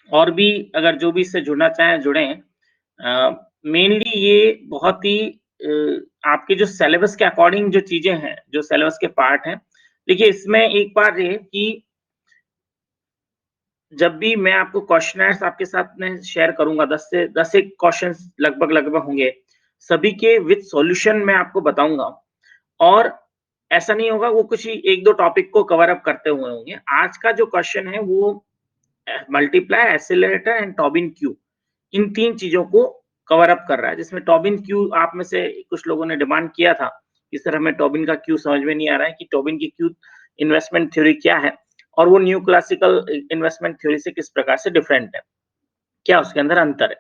और भी अगर जो भी इससे जुड़ना चाहें जुड़ें। मेनली ये बहुत ही आपके जो सिलेबस के अकॉर्डिंग जो चीज़ें हैं, जो सिलेबस के पार्ट हैं, देखिए इसमें एक बात ये है कि जब भी मैं आपको क्वेश्चनर्स आपके साथ में शेयर करूँगा 10 एक क्वेश्चंस लगभग होंगे, सभी के विद सॉल्यूशन मैं आपको बताऊँगा और ऐसा नहीं होगा वो कुछ ही 1-2 टॉपिक को कवर अप करते हुए होंगे। आज का जो क्वेश्चन है वो multiply, accelerator and Tobin Q इन 3 चीज़ों को कवर अप कर रहा है, जिसमें टॉबिन क्यू आप में से कुछ लोगों ने डिमांड किया था, कि सर हमें टॉबिन का क्यू समझ में नहीं आ रहा है कि टॉबिन की क्यू इन्वेस्टमेंट थ्योरी क्या है और वो न्यू क्लासिकल इन्वेस्टमेंट थ्योरी से किस प्रकार से डिफरेंट है, क्या उसके अंदर अंतर है।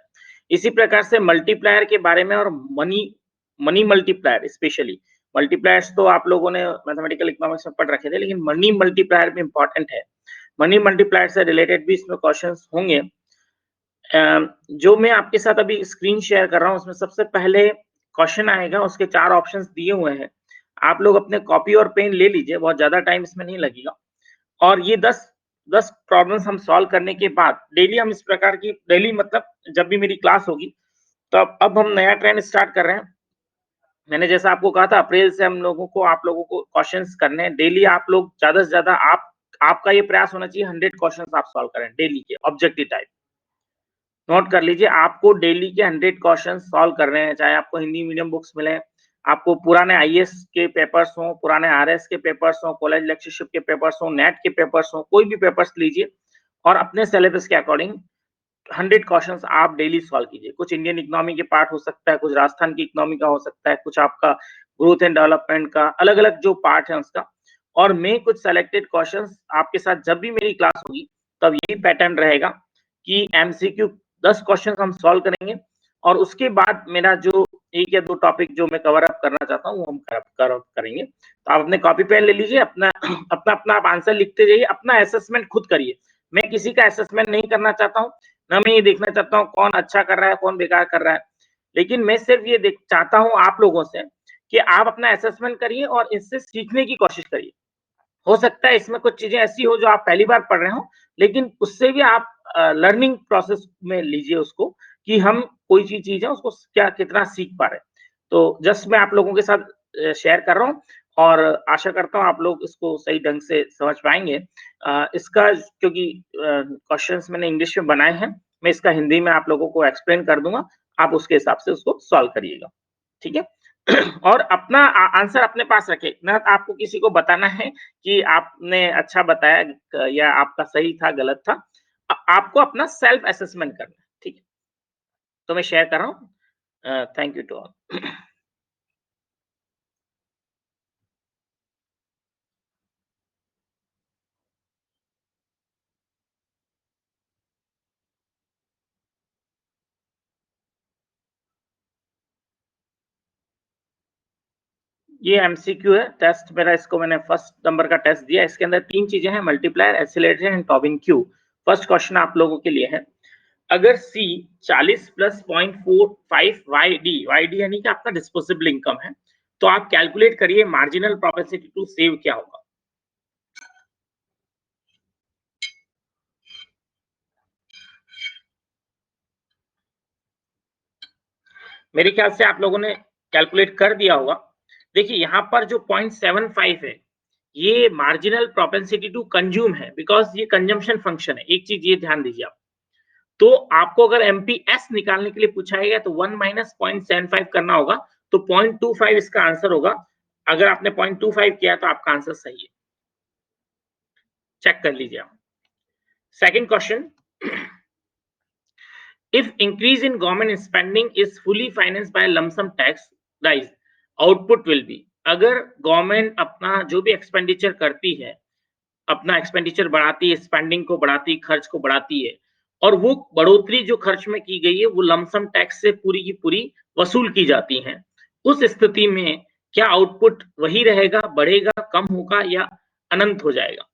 इसी प्रकार से मल्टीप्लायर के बारे में और money money multiplier specially, multipliers तो आप लोगों ने मैथमेटिकल इकोनॉमिक्स में पढ़ रखे थे, लेकिन मनी मल्टीप्लायर भी इम्पोर्टेंट है। मनी मल्टीप्लायर से रिलेटेड भी इसमें क्वेश्चंस होंगे। जो मैं आपके साथ अभी स्क्रीन शेयर कर रहा हूँ, उसमें सबसे पहले क्वेश्चन आएगा, उसके 4 ऑप्शंस दिए हुए हैं। आप लोग अपने कॉपी और पेन ले लीजिए, बहुत ज़्यादा टाइम इसमें नहीं लगेगा। और ये 10 प्रॉब्लम्स हम सॉल्व करने के बाद डेली हम इस प्रकार की डेली मतलब जब भी मेरी क्लास होगी, तो अब हम नया ट्रेंड स्टार्ट कर रहे हैं। मैंने जैसा आपको कहा था अप्रैल से हम लोगों को आप लोगों को क्वेश्चंस करने हैं। डेली आप लोग ज़्यादा से ज़्यादा आपका ये प्रयास होना चाहिए 100 क्वेश्चंस आप सॉल्व करें डेली के ऑब्जेक्टिव टाइप। नोट कर लीजिए, आपको डेली के 100 क्वेश्चन सॉल्व करने हैं, चाहे आपको हिंदी मीडियम बुक्स मिलें, आपको पुराने आईएएस के पेपर्स हों, पुराने आरएस के पेपर्स हों, कॉलेज लेक्चरशिप के पेपर्स हों, नेट के पेपर्स हों, कोई भी पेपर्स लीजिए और अपने सिलेबस के अकॉर्डिंग 100 क्वेश्चंस आप डेली सॉल्व कीजिए। कुछ इंडियन इकोनॉमी के पार्ट हो सकता है, कुछ राजस्थान की इकोनॉमी का हो सकता है, कुछ आपका ग्रोथ एंड डेवलपमेंट का, अलग-अलग जो पार्ट है उसका। और मैं कुछ सेलेक्टेड क्वेश्चंस आपके साथ जब भी मेरी क्लास होगी, तब यही पैटर्न रहेगा कि एमसीक्यू 10 क्वेश्चन हम सॉल्व करेंगे और उसके बाद मेरा जो 1 या 2 टॉपिक जो मैं कवर अप करना चाहता हूँ, वो हम कवर अप करेंगे। तो आप अपने कॉपी पेन ले लीजिए, अपना अपना आप आंसर लिखते जाइए, अपना असेसमेंट खुद करिए। मैं किसी का असेसमेंट नहीं करना चाहता हूँ, ना मैं ये देखना चाहता हूँ कौन अच्छा कर रहा है, कौन बेकार कर रहा है। लेकिन मैं सिर्फ ये देख चाहता हूँ आप लोगों से कि आप अपना असेसमेंट करिए और इससे सीखने की कोशिश करिए। हो सकता है इसमें कुछ चीज़ें ऐसी हो जो आप पहली बार पढ़ रहे हो, लेकिन उससे भी आप लर्निंग प्रोसेस में लीजिए उसको कि हम कोई चीज़ है उसको क्या कितना सीख पा रहे हैं। तो जस्ट मैं आप लोगों के साथ शेयर कर रहा हूँ और आशा करता हूँ आप लोग इसको सही ढंग से समझ पाएँगे। इसका क्योंकि क्वेश्चंस मैंने इंग्लिश में बनाए हैं, मैं इसका हिंदी में आप लोगों को एक्सप्लेन कर दूँगा, आप उसके हिसाब से उसको सॉल्व करिएगा। ठीक है? और अपना आंसर अपने पास रखें, ना आपको किसी को बताना है कि आपने अच्छा बताया या आपका सही था, गलत था। आपको अपना सेल्फ असेसमेंट करना है, ठीक है? तो मैं शेयर कर रहा हूँ। Thank you to all. ये एमसीक्यू है, टेस्ट मेरा इसको मैंने फर्स्ट नंबर का टेस्ट दिया। इसके अंदर 3 चीज़ें हैं multiplier, accelerator and Tobin Q. First question आप लोगों के लिए है, अगर सी 40 प्लस 0.45 वाईडी, वाईडी यानी कि आपका डिस्पोजेबल इनकम है, तो आप कैलकुलेट करिए मार्जिनल प्रोपेंसिटी टू सेव क्या होगा? मेरे ख्याल से आप लोगों ने कैलकुलेट कर दिया होगा। देखिए यहाँ पर जो 0.75 है, ये मार्जिनल प्रोपेंसिटी टू कंज्यूम है बिकॉज़ ये कंजम्पशन फंक्शन है। एक चीज़ ये ध्यान दीजिए आप। तो आपको अगर एमपीएस निकालने के लिए पूछा गया तो 1 माइनस 0.75 करना होगा, तो 0.25 इसका आंसर होगा। अगर आपने 0.25 किया तो आपका आंसर सही है। चेक कर लीजिए आप। Second question, if increase in government spending is fully financed by lump sum tax rise, output will be, अगर गवर्नमेंट अपना जो भी एक्सपेंडिचर करती है, अपना एक्सपेंडिचर बढ़ाती है, स्पेंडिंग को बढ़ाती है, खर्च को बढ़ाती है और वो बढ़ोतरी जो खर्च में की गई है वो लमसम टैक्स से पूरी की पूरी वसूल की जाती है। उस स्थिति में क्या आउटपुट वही रहेगा, बढ़ेगा, कम होगा या अनंत हो जाएगा?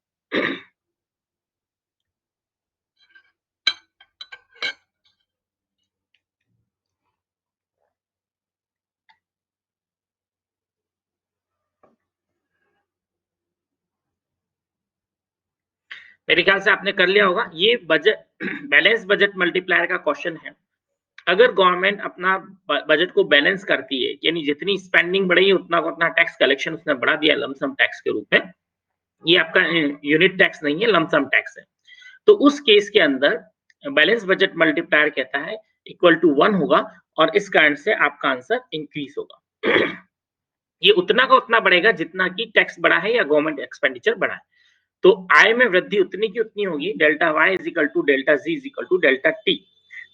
मेरे ख्याल से आपने कर लिया होगा। ये बजट बैलेंस बजट मल्टीप्लायर का क्वेश्चन है। अगर गवर्नमेंट अपना बजट को बैलेंस करती है, यानी जितनी स्पेंडिंग बढ़ी है उतना को उतना टैक्स कलेक्शन उसने बढ़ा दिया लमसम टैक्स के रूप में, ये आपका यूनिट टैक्स नहीं है, लमसम टैक्स है। तो उस केस के अंदर बैलेंस बजट मल्टीप्लायर कहता है इक्वल टू 1 होगा और इस कारण से आपका आंसर इंक्रीज होगा। ये उतना का उतना बढ़ेगा जितना कि टैक्स बढ़ा है या गवर्नमेंट एक्सपेंडिचर बढ़ा है। तो आय में वृद्धि उतनी की उतनी होगी, delta Y is equal to delta G is equal to delta T.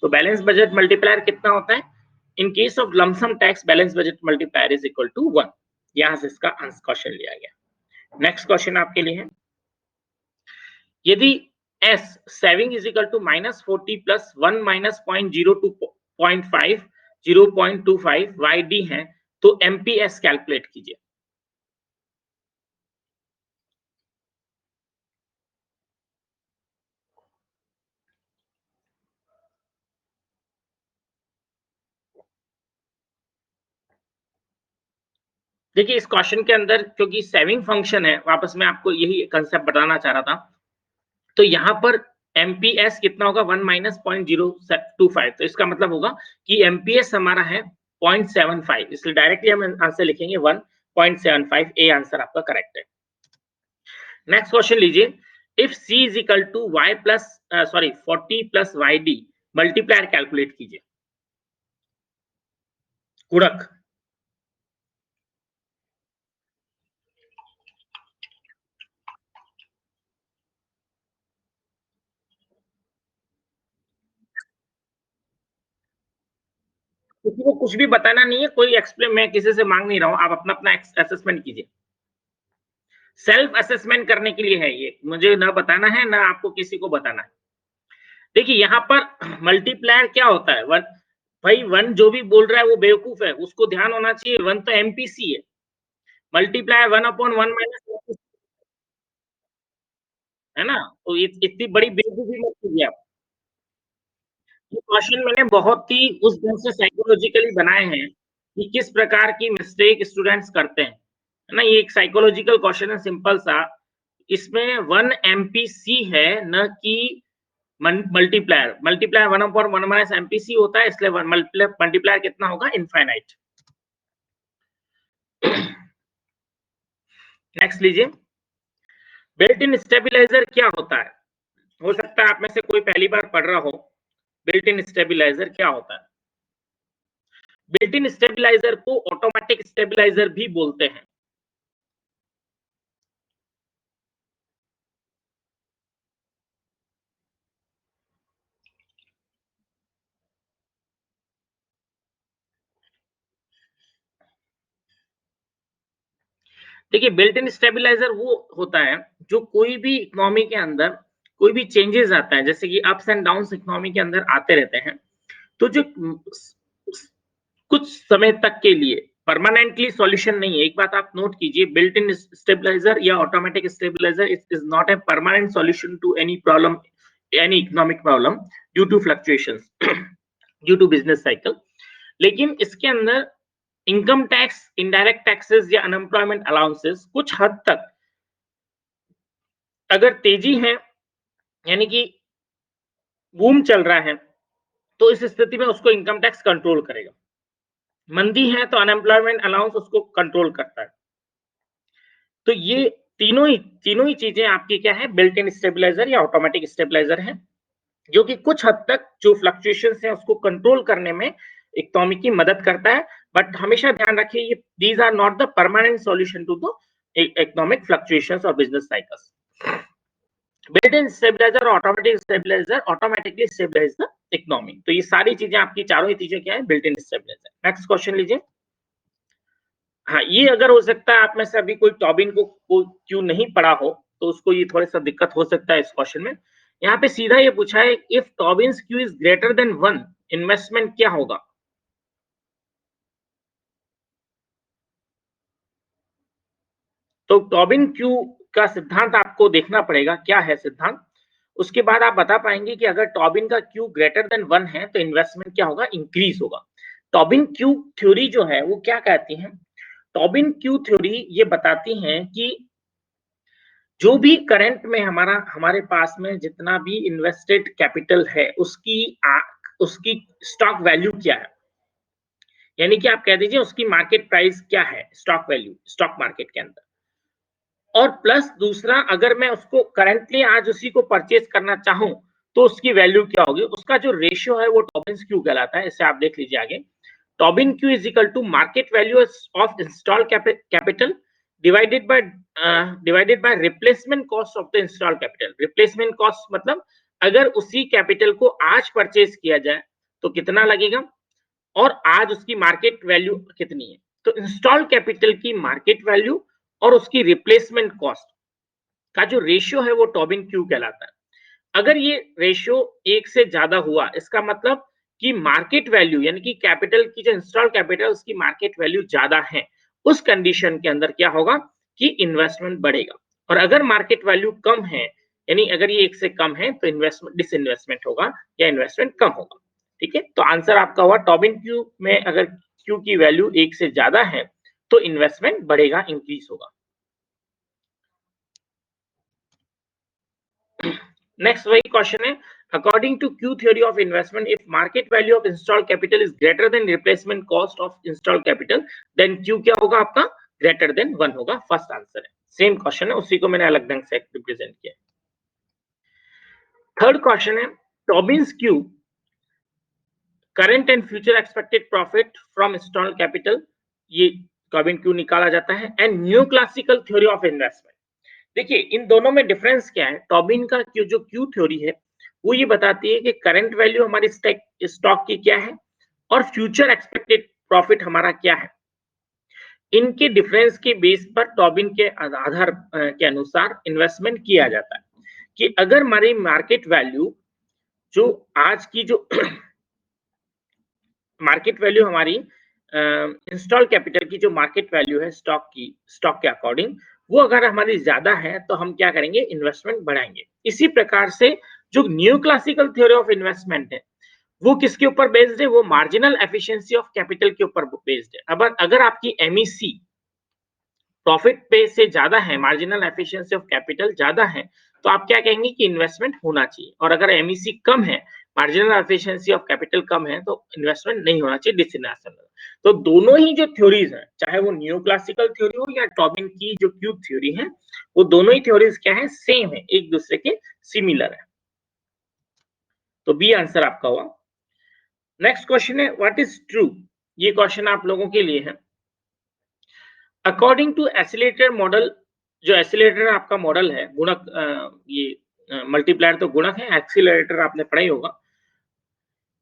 तो बैलेंस बजट मल्टीप्लायर कितना होता है? In case of lump sum tax balance budget multiplier is equal to 1। यहां से इसका आंसर क्वेश्चन लिया गया। नेक्स्ट क्वेश्चन आपके लिए है, यदि S saving is equal to -40 plus 1 minus 0.02.5 0.25 YD है तो MPS कैलकुलेट कीजिए। देखिए इस क्वेश्चन के अंदर क्योंकि सेविंग फंक्शन है, वापस मैं आपको यही कंसेप्ट बताना चाह रहा था। तो यहाँ पर MPS कितना होगा 1 माइनस 0.025, तो इसका मतलब होगा कि MPS हमारा है 0.75, इसलिए डायरेक्टली हम आंसर लिखेंगे 1.75। ए आंसर आपका करेक्ट है। नेक्स्ट क्वेश्चन लीजिए, if C is equal to y plus 40 plus YD multiplier calculate कीजिए। गुणक। किसी को कुछ भी बताना नहीं है, कोई एक्सप्लेन मैं किसी से मांग नहीं रहा हूं, आप अपना अपना असेसमेंट कीजिए। सेल्फ असेसमेंट करने के लिए है ये, मुझे ना बताना है ना आपको किसी को बताना है। देखिए यहाँ पर मल्टीप्लायर क्या होता है, वन भाई वन जो भी बोल रहा है वो बेवकूफ है, उसको ध्यान होना चाहिए वन तो एमपीसी है। मल्टीप्लायर 1/1 माइनस है ना, तो इतनी बड़ी बेवकूफी मत कीजिए आप। ये क्वेश्चन मैंने बहुत ही उस ढंग से साइकोलॉजिकली बनाए हैं कि किस प्रकार की मिस्टेक स्टूडेंट्स करते हैं, है ना। ये एक साइकोलॉजिकल क्वेश्चन है सिंपल सा, इसमें 1 एमपीसी है न कि मल्टीप्लायर। मल्टीप्लायर 1/1 माइनस एमपीसी होता है, इसलिए मल्टीप्लायर कितना होगा, इनफाइनाइट। नेक्स्ट लीजिए, बिल्ट इन स्टेबलाइजर क्या होता है? हो सकता है आप में से कोई पहली बार पढ़ रहा हो। बिल्ट इन स्टेबलाइजर क्या होता है? बिल्ट इन स्टेबलाइजर को ऑटोमेटिक स्टेबलाइजर भी बोलते हैं। देखिए बिल्ट इन स्टेबलाइजर वो होता है जो कोई भी इकोनॉमी के अंदर कोई भी चेंजेस आता है, जैसे कि अप्स एंड डाउन्स इकोनॉमी के अंदर आते रहते हैं, तो जो कुछ समय तक के लिए परमानेंटली सॉल्यूशन नहीं है। एक बात आप नोट कीजिए, बिल्ट इन स्टेबलाइजर या automatic stabiliser is not a permanent solution to any problem, any economic problem due to fluctuations, due to business cycle. लेकिन इसके अंदर इनकम टैक्स, इनडायरेक्ट टैक्सेस या अनएम्प्लॉयमेंट अलाउंसेस कुछ हद तक अगर तेजी है, यानी कि बूम चल रहा है, तो इस स्थिति में उसको इनकम टैक्स कंट्रोल करेगा। मंदी है तो अनएम्प्लॉयमेंट अलाउंस उसको कंट्रोल करता है। तो ये तीनों ही चीजें आपकी क्या है, बिल्ट इन स्टेबलाइजर या ऑटोमेटिक स्टेबलाइजर है, जो कि कुछ हद तक जो फ्लक्चुएशंस है उसको कंट्रोल करने में इकोनॉमी की मदद करता है। बट हमेशा ध्यान रखिए ये these are not the permanent solution to the economic fluctuations और business cycles. Built in stabiliser और automatic stabiliser automatically stabilise the economy. तो ये सारी चीजें आपकी चारों ही चीजें क्या है, built in stabiliser. Next question लीजिए। हाँ, ये अगर हो सकता है आप में से अभी कोई टॉबिन को क्यों नहीं पढ़ा हो तो उसको ये थोड़ा सा दिक्कत हो सकता है इस क्वेश्चन में। यहाँ पे सीधा ये पूछा है, if Tobin's Q is greater than 1 investment क्या होगा? तो टॉबिन क्यू का सिद्धांत आपको देखना पड़ेगा, क्या है सिद्धांत। उसके बाद आप बता पाएंगे कि अगर टॉबिन का क्यू ग्रेटर देन 1 है तो इन्वेस्टमेंट क्या होगा, इंक्रीज होगा। टॉबिन क्यू थ्योरी जो है वो क्या कहती है? टॉबिन क्यू थ्योरी ये बताती हैं कि जो भी करंट में हमारे पास में जितना भी इन्वेस्टेड कैपिटल है उसकी स्टॉक वैल्यू क्या है, यानी कि आप कह दीजिए उसकी मार्केट प्राइस क्या है, स्टॉक वैल्यू स्टॉक मार्केट के अंदर। और प्लस दूसरा, अगर मैं उसको करंटली आज उसी को परचेज करना चाहूं तो उसकी वैल्यू क्या होगी, उसका जो रेशियो है वो टॉबिन्स क्यू कहलाता है। इसे आप देख लीजिए आगे। Tobin Q is equal to market value of install capital divided by replacement cost of the install capital. Replacement cost मतलब अगर उसी कैपिटल को आज परचेज किया जाए तो कितना लगेगा और आज उसकी मार्केट वैल्यू कितनी है। तो इंस्टॉल कैपिटल की मार्केट वैल्यू और उसकी रिप्लेसमेंट कॉस्ट का जो रेशियो है वो टॉबिन क्यू कहलाता है। अगर ये रेशियो एक से ज्यादा हुआ, इसका मतलब कि मार्केट वैल्यू यानी कि कैपिटल की जो इंस्टॉल कैपिटल उसकी मार्केट वैल्यू ज्यादा है, उस कंडीशन के अंदर क्या होगा कि इन्वेस्टमेंट बढ़ेगा। और अगर मार्केट वैल्यू कम है, यानी अगर ये एक से कम है, तो इन्वेस्टमेंट डिसइन्वेस्टमेंट होगा या इन्वेस्टमेंट कम होगा। ठीक है, तो आंसर आपका हुआ टॉबिन क्यू में अगर क्यू की वैल्यू एक से ज्यादा है तो इन्वेस्टमेंट बढ़ेगा, इंक्रीज होगा। नेक्स्ट वही क्वेश्चन है, according to Q theory of investment, if market value of install capital is greater than replacement cost of install capital, then Q क्या होगा आपका, ग्रेटर देन 1 होगा। फर्स्ट आंसर है। सेम क्वेश्चन है, उसी को मैंने अलग ढंग से रिप्रेजेंट किया। थर्ड क्वेश्चन है, Tobin's Q current and future expected profit from install capital, ये टॉबिन क्यू निकाला जाता है। And new classical theory of investment, देखिए इन दोनों में डिफरेंस क्या है। टॉबिन का जो क्यू थ्योरी है वो ये बताती है कि करंट वैल्यू हमारी स्टॉक की क्या है और फ्यूचर एक्सपेक्टेड प्रॉफिट हमारा क्या है। इनके डिफरेंस के बेस पर टॉबिन के आधार के अनुसार इन्वेस्टमेंट किया जाता है कि अगर हमारी मार्केट वैल्यू जो आज की जो मार्केट वैल्यू हमारी इंस्टॉल कैपिटल की जो मार्केट वैल्यू है स्टॉक के अकॉर्डिंग, वो अगर हमारी ज्यादा है तो हम क्या करेंगे, इन्वेस्टमेंट बढ़ाएंगे। इसी प्रकार से जो new classical theory of investment है वो किसके ऊपर बेस्ड है, वो मार्जिनल एफिशिएंसी ऑफ कैपिटल के ऊपर बेस्ड है। अब अगर आपकी एमईसी प्रॉफिट पे से ज्यादा है, मार्जिनल एफिशिएंसी ऑफ कैपिटल ज्यादा है, तो आप क्या कहेंगे कि इन्वेस्टमेंट होना चाहिए। और अगर एमईसी कम है, मार्जिनल एफिशिएंसी ऑफ कैपिटल कम है, तो इन्वेस्टमेंट नहीं होना चाहिए, डिसइन्वेस्टमेंट। तो दोनों ही जो थ्योरीज हैं, चाहे वो न्यू क्लासिकल थ्योरी हो या टॉबिन की जो क्यूब थ्योरी है, वो दोनों ही थ्योरीज क्या है, सेम है, एक दूसरे के सिमिलर है। तो बी आंसर आपका हुआ। नेक्स्ट क्वेश्चन है, व्हाट इज ट्रू, ये क्वेश्चन आप लोगों के लिए है। अकॉर्डिंग टू एसिलेटर मॉडल, जो एसिलेटर आपका मॉडल है, गुणक ये मल्टीप्लायर तो गुणक है, एक्सीलरेटर आपने पढ़ा ही होगा।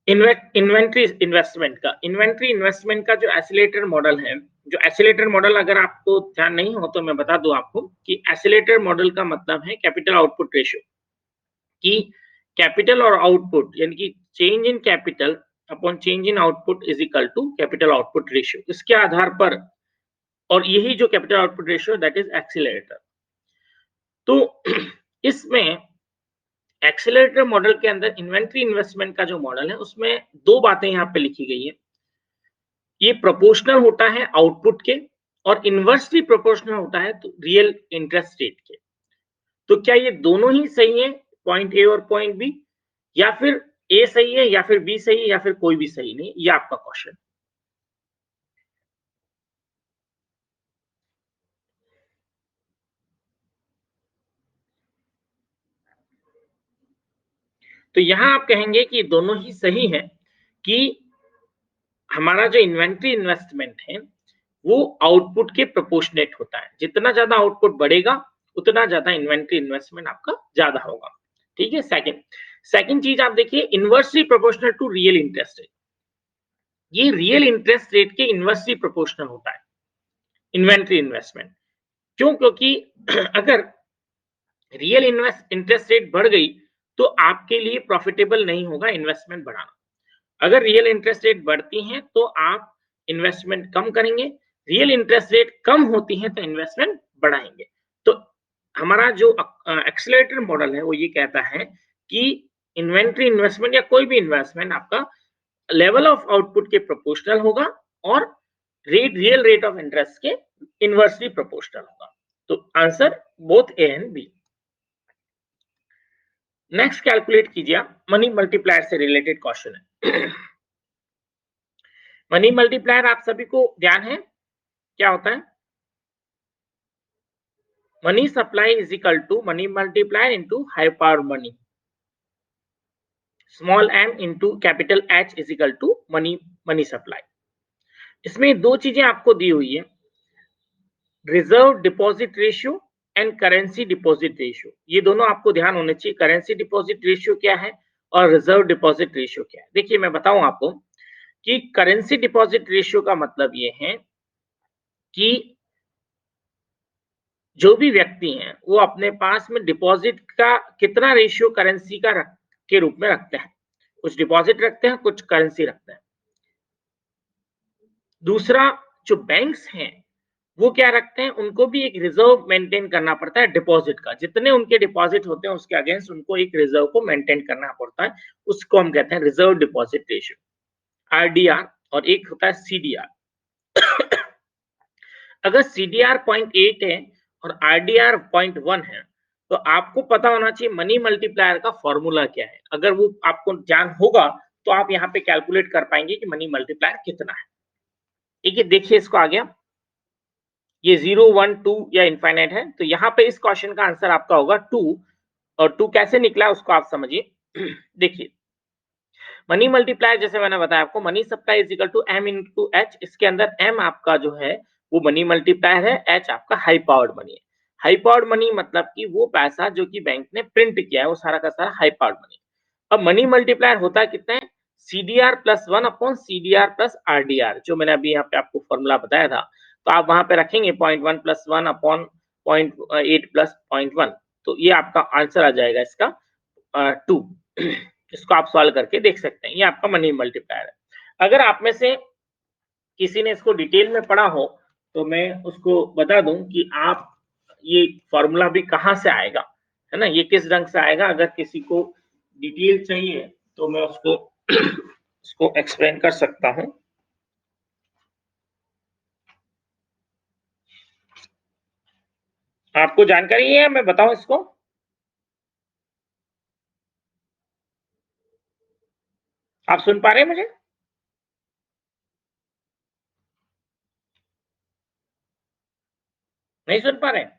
इन्वेंट्री इन्वेस्टमेंट का जो एसिलेटर मॉडल है, जो एसिलेटर मॉडल अगर आपको ध्यान नहीं हो तो मैं बता दूं आपको कि एसिलेटर मॉडल का मतलब है कैपिटल आउटपुट रेशियो, कि कैपिटल और आउटपुट यानी कि change in capital upon change in output is equal to capital output ratio. इसके आधार पर, और यही जो capital output ratio that is accelerator. तो इसमें एक्सीलरेटर मॉडल के अंदर इन्वेंट्री इन्वेस्टमेंट का जो मॉडल है उसमें दो बातें यहाँ पे लिखी गई है। ये प्रोपोर्शनल होता है आउटपुट के और इनवर्सली प्रोपोर्शनल होता है तो रियल इंटरेस्ट रेट के। तो क्या ये दोनों ही सही है, पॉइंट ए और पॉइंट बी, या फिर ए सही है या फिर बी सही है या फिर कोई भी सही नहीं, ये आपका क्वेश्चन। तो यहां आप कहेंगे कि दोनों ही सही है कि हमारा जो इन्वेंट्री इन्वेस्टमेंट है वो आउटपुट के प्रोपोर्शनेट होता है। जितना ज्यादा आउटपुट बढ़ेगा उतना ज्यादा इन्वेंट्री इन्वेस्टमेंट आपका ज्यादा होगा। ठीक है। सेकंड चीज आप देखिए, inversely proportional to real interest rate. ये रियल इंटरेस्ट रेट के इनवर्सली प्रोपोर्शनल होता है इन्वेंट्री इन्वेस्टमेंट। क्यों? क्योंकि अगर रियल इंटरेस्ट रेट बढ़ गई तो आपके लिए प्रॉफिटेबल नहीं होगा इन्वेस्टमेंट बढ़ाना। अगर रियल इंटरेस्ट रेट बढ़ती हैं तो आप इन्वेस्टमेंट कम करेंगे, रियल इंटरेस्ट रेट कम होती है तो इन्वेस्टमेंट बढ़ाएंगे। तो हमारा जो एक्सीलरेटर मॉडल है वो ये कहता है कि इन्वेंट्री इन्वेस्टमेंट या कोई भी इन्वेस्टमेंट आपका लेवल ऑफ आउटपुट के प्रोपोर्शनल होगा और रियल रेट ऑफ इंटरेस्ट के इनवर्सली प्रोपोर्शनल होगा। तो answer both A and B. Next calculate कीजिए आप, मनी मल्टीप्लायर से रिलेटेड क्वेश्चन है। मनी मल्टीप्लायर आप सभी को ध्यान है क्या होता है? Money supply is equal to money multiplier into high power money, small m into capital H is equal to money supply. इसमें दो चीजें आपको दी हुई है, reserve deposit ratio and currency deposit ratio. ये दोनों आपको ध्यान होने चाहिए, करेंसी डिपॉजिट रेशियो क्या है और रिजर्व डिपॉजिट रेशियो क्या है। देखिए मैं बताऊं आपको कि करेंसी डिपॉजिट रेशियो का मतलब ये है कि जो भी व्यक्ति हैं वो अपने पास में डिपॉजिट का कितना रेशियो करेंसी का के रूप में रखते हैं। कुछ डिपॉजिट रखते हैं, कुछ करेंसी रखते हैं। दूसरा, जो बैंक्स हैं वो क्या रखते हैं, उनको भी एक रिजर्व मेंटेन करना पड़ता है डिपॉजिट का। जितने उनके डिपॉजिट होते हैं उसके अगेंस्ट उनको एक रिजर्व को मेंटेन करना पड़ता है, उसको हम कहते हैं रिजर्व डिपॉजिट रेशियो, आरडीआर। और एक होता है सीडीआर। अगर सीडीआर 0.8 है और आरडीआर 0.1 है तो आपको पता होना चाहिए मनी मल्टीप्लायर का फॉर्मूला क्या है। अगर वो आपको ज्ञान होगा तो आप यहाँ पे कैलकुलेट कर पाएंगे कि मनी मल्टीप्लायर कितना है। ठीक है, देखिए इसको आ गया, ये 0 1 2 या इनफाइनाइट है, तो यहाँ पे इस क्वेश्चन का आंसर आपका होगा 2। और 2 कैसे निकला उसको आप समझिए। देखिए मनी मल्टीप्लायर जैसे मैंने बताया आपको, money supply is equal to m into H. इसके अंदर m आपका जो है वो मनी मल्टीप्लायर है, h आपका हाई पावर्ड मनी है। हाई पावर्ड मनी मतलब कि वो पैसा जो कि बैंक ने प्रिंट किया है वो सारा का सारा हाई पावर्ड मनी। अब मनी मल्टीप्लायर होता है कितना है, CDR plus 1 upon CDR plus RDR, जो मैंने अभी यहाँ पे आपको फॉर्मूला बताया था। तो आप वहां पे रखेंगे 0.1 प्लस 1 अपॉन 0.8 प्लस 0.1, तो ये आपका आंसर आ जाएगा इसका 2। इसको आप सॉल्व करके देख सकते हैं, ये आपका मनी मल्टीप्लायर है। अगर आप में से किसी ने इसको डिटेल में पढ़ा हो तो मैं उसको बता दूं कि आप ये फॉर्मूला भी कहाँ से आएगा, है ना, ये किस ढंग से आएगा। अगर किसी को डिटेल चाहिए तो मैं उसको उसको एक्सप्लेन कर सकता हूँ। आपको जानकारी है, मैं बताऊं इसको? आप सुन पा रहे हैं मुझे? नहीं सुन पा रहे हैं?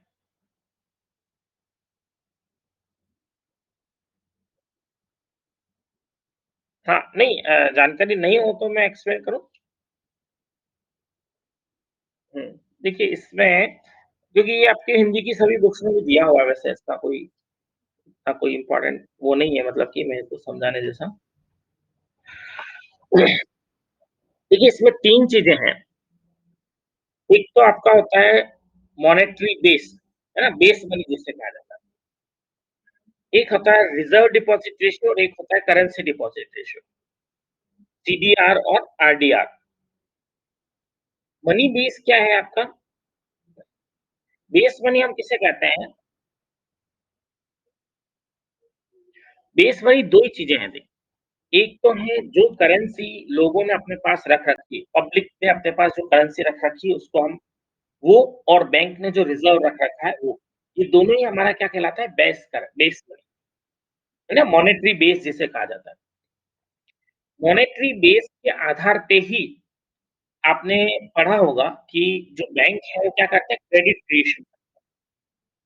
हाँ नहीं, जानकारी नहीं हो तो मैं एक्सप्लेन करूं। देखिए इसमें, क्योंकि ये आपके हिंदी की सभी बुक्स में भी दिया हुआ है, वैसे इसका कोई इम्पोर्टेंट वो नहीं है, मतलब कि मेरे को समझाने जैसा। देखिए इसमें 3 चीज़ें हैं। एक तो आपका होता है मॉनेटरी बेस, है ना? बेस मनी जिसे कहा जाता है। एक होता है रिजर्व डिपॉजिट रेशियो और एक होता है करेंसी डिपॉजिट रेशियो, सीडीआर और आरडीआर। मनी बेस क्या है आपका? बेस मनी हम किसे कहते हैं? बेस मनी 2 ही चीज़ें हैं देखिए। एक तो है जो करेंसी लोगों ने अपने पास रख रखी है, पब्लिक ने अपने पास जो करेंसी रख रखी है उसको हम वो, और बैंक ने जो रिजर्व रख रखा है वो, ये दोनों ही हमारा क्या कहलाता है, बेस मनी, है ना, मॉनेटरी बेस जिसे कहा जाता है। मॉनेटरी बेस के आधार पे ही आपने पढ़ा होगा कि जो बैंक है वो क्या करते हैं, क्रेडिट क्रिएशन,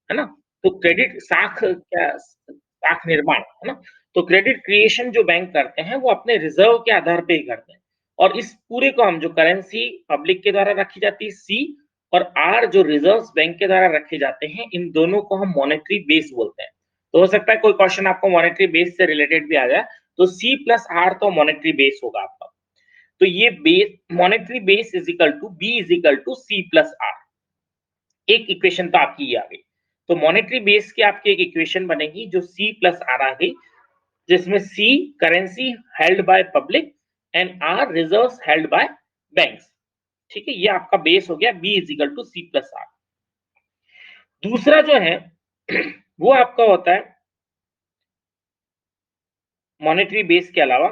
है ना? तो क्रेडिट साख निर्माण, है ना? तो क्रेडिट क्रिएशन जो बैंक करते हैं वो अपने रिजर्व के आधार पे ही करते हैं। और इस पूरे को हम, जो करेंसी पब्लिक के द्वारा रखी जाती है सी, और आर जो रिजर्व्स बैंक के द्वारा रखे जाते हैं, इन दोनों को हम मॉनेटरी बेस बोलते हैं। तो हो सकता है कोई क्वेश्चन आपको मॉनेटरी बेस से रिलेटेड भी आ जाए, तो सी प्लस आर तो मॉनेटरी बेस होगा आपका। तो ये base, monetary base is equal to B is equal to C plus R. एक इक्वेशन तो आपकी ये आ गई। तो मॉनेटरी बेस की आपकी एक इक्वेशन बनेगी जो सी प्लस आर आ गई, जिसमें C currency held by public and R reserves held by banks. ठीक है, ये आपका बेस हो गया B is equal to C plus R. दूसरा जो है वो आपका होता है मॉनेटरी बेस के अलावा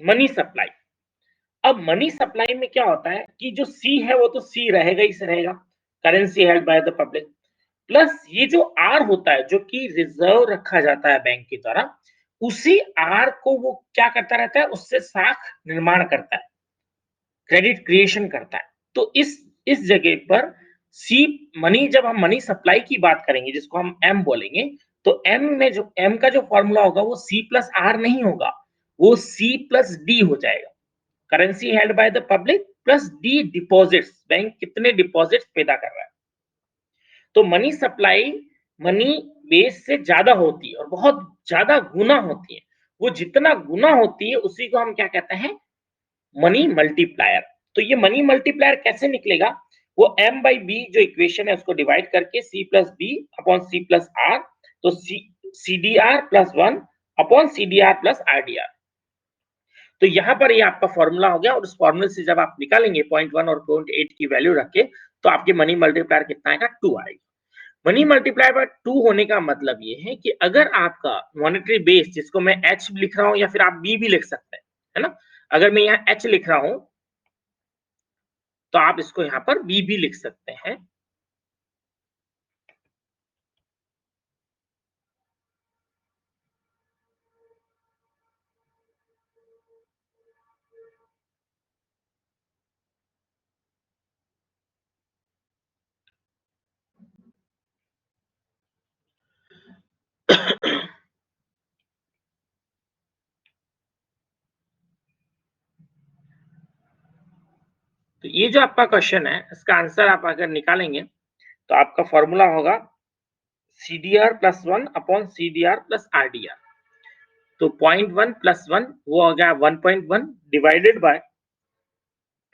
मनी सप्लाई। अब मनी सप्लाई में क्या होता है कि जो सी है वो तो सी रहेगा ही से रहेगा, currency held by the public. Plus ये जो आर होता है जो कि रिजर्व रखा जाता है बैंक के द्वारा, उसी आर को वो क्या करता रहता है, उससे साख निर्माण करता है, क्रेडिट क्रिएशन करता है। तो इस जगह पर सी मनी, जब हम मनी सप्लाई की बात करेंगे जिसको हम एम बोलेंगे, तो एम का जो फॉर्मूला होगा वो सी प्लस आर नहीं होगा, वो सी प्लस डी हो जाएगा। Currency held by the public plus D deposits, bank कितने डिपॉजिट्स पैदा कर रहा है। तो मनी सप्लाई मनी बेस से ज्यादा होती है और बहुत ज्यादा गुना होती है। वो जितना गुना होती है उसी को हम क्या कहते हैं, मनी मल्टीप्लायर। तो ये मनी मल्टीप्लायर कैसे निकलेगा, वो एम बाई बी जो इक्वेशन है उसको डिवाइड करके C plus B upon C plus R, तो C D R plus one upon C D R plus R D R. तो यहाँ पर ये आपका फॉर्मूला हो गया, और उस फॉर्मूले से जब आप निकालेंगे 0.1 और 0.8 की वैल्यू रख के, तो आपके मनी मल्टीप्लायर कितना आएगा, 2 आएगा। मनी मल्टीप्लाई बाय 2 होने का मतलब ये है कि अगर आपका मॉनेटरी बेस, जिसको मैं एच लिख रहा हूं या फिर आप बी भी लिख सकते हैं, है ना, अगर मैं यहाँ एच लिख रहा हूं तो आप इसको यहाँ पर बी भी लिख सकते हैं। तो ये जो आपका क्वेश्चन है, इसका आंसर आप अगर निकालेंगे तो आपका फॉर्मूला होगा C D R plus one upon C D R plus R D R. तो 0.1 प्लस वन वो हो गया 1.1 डिवाइडेड बाय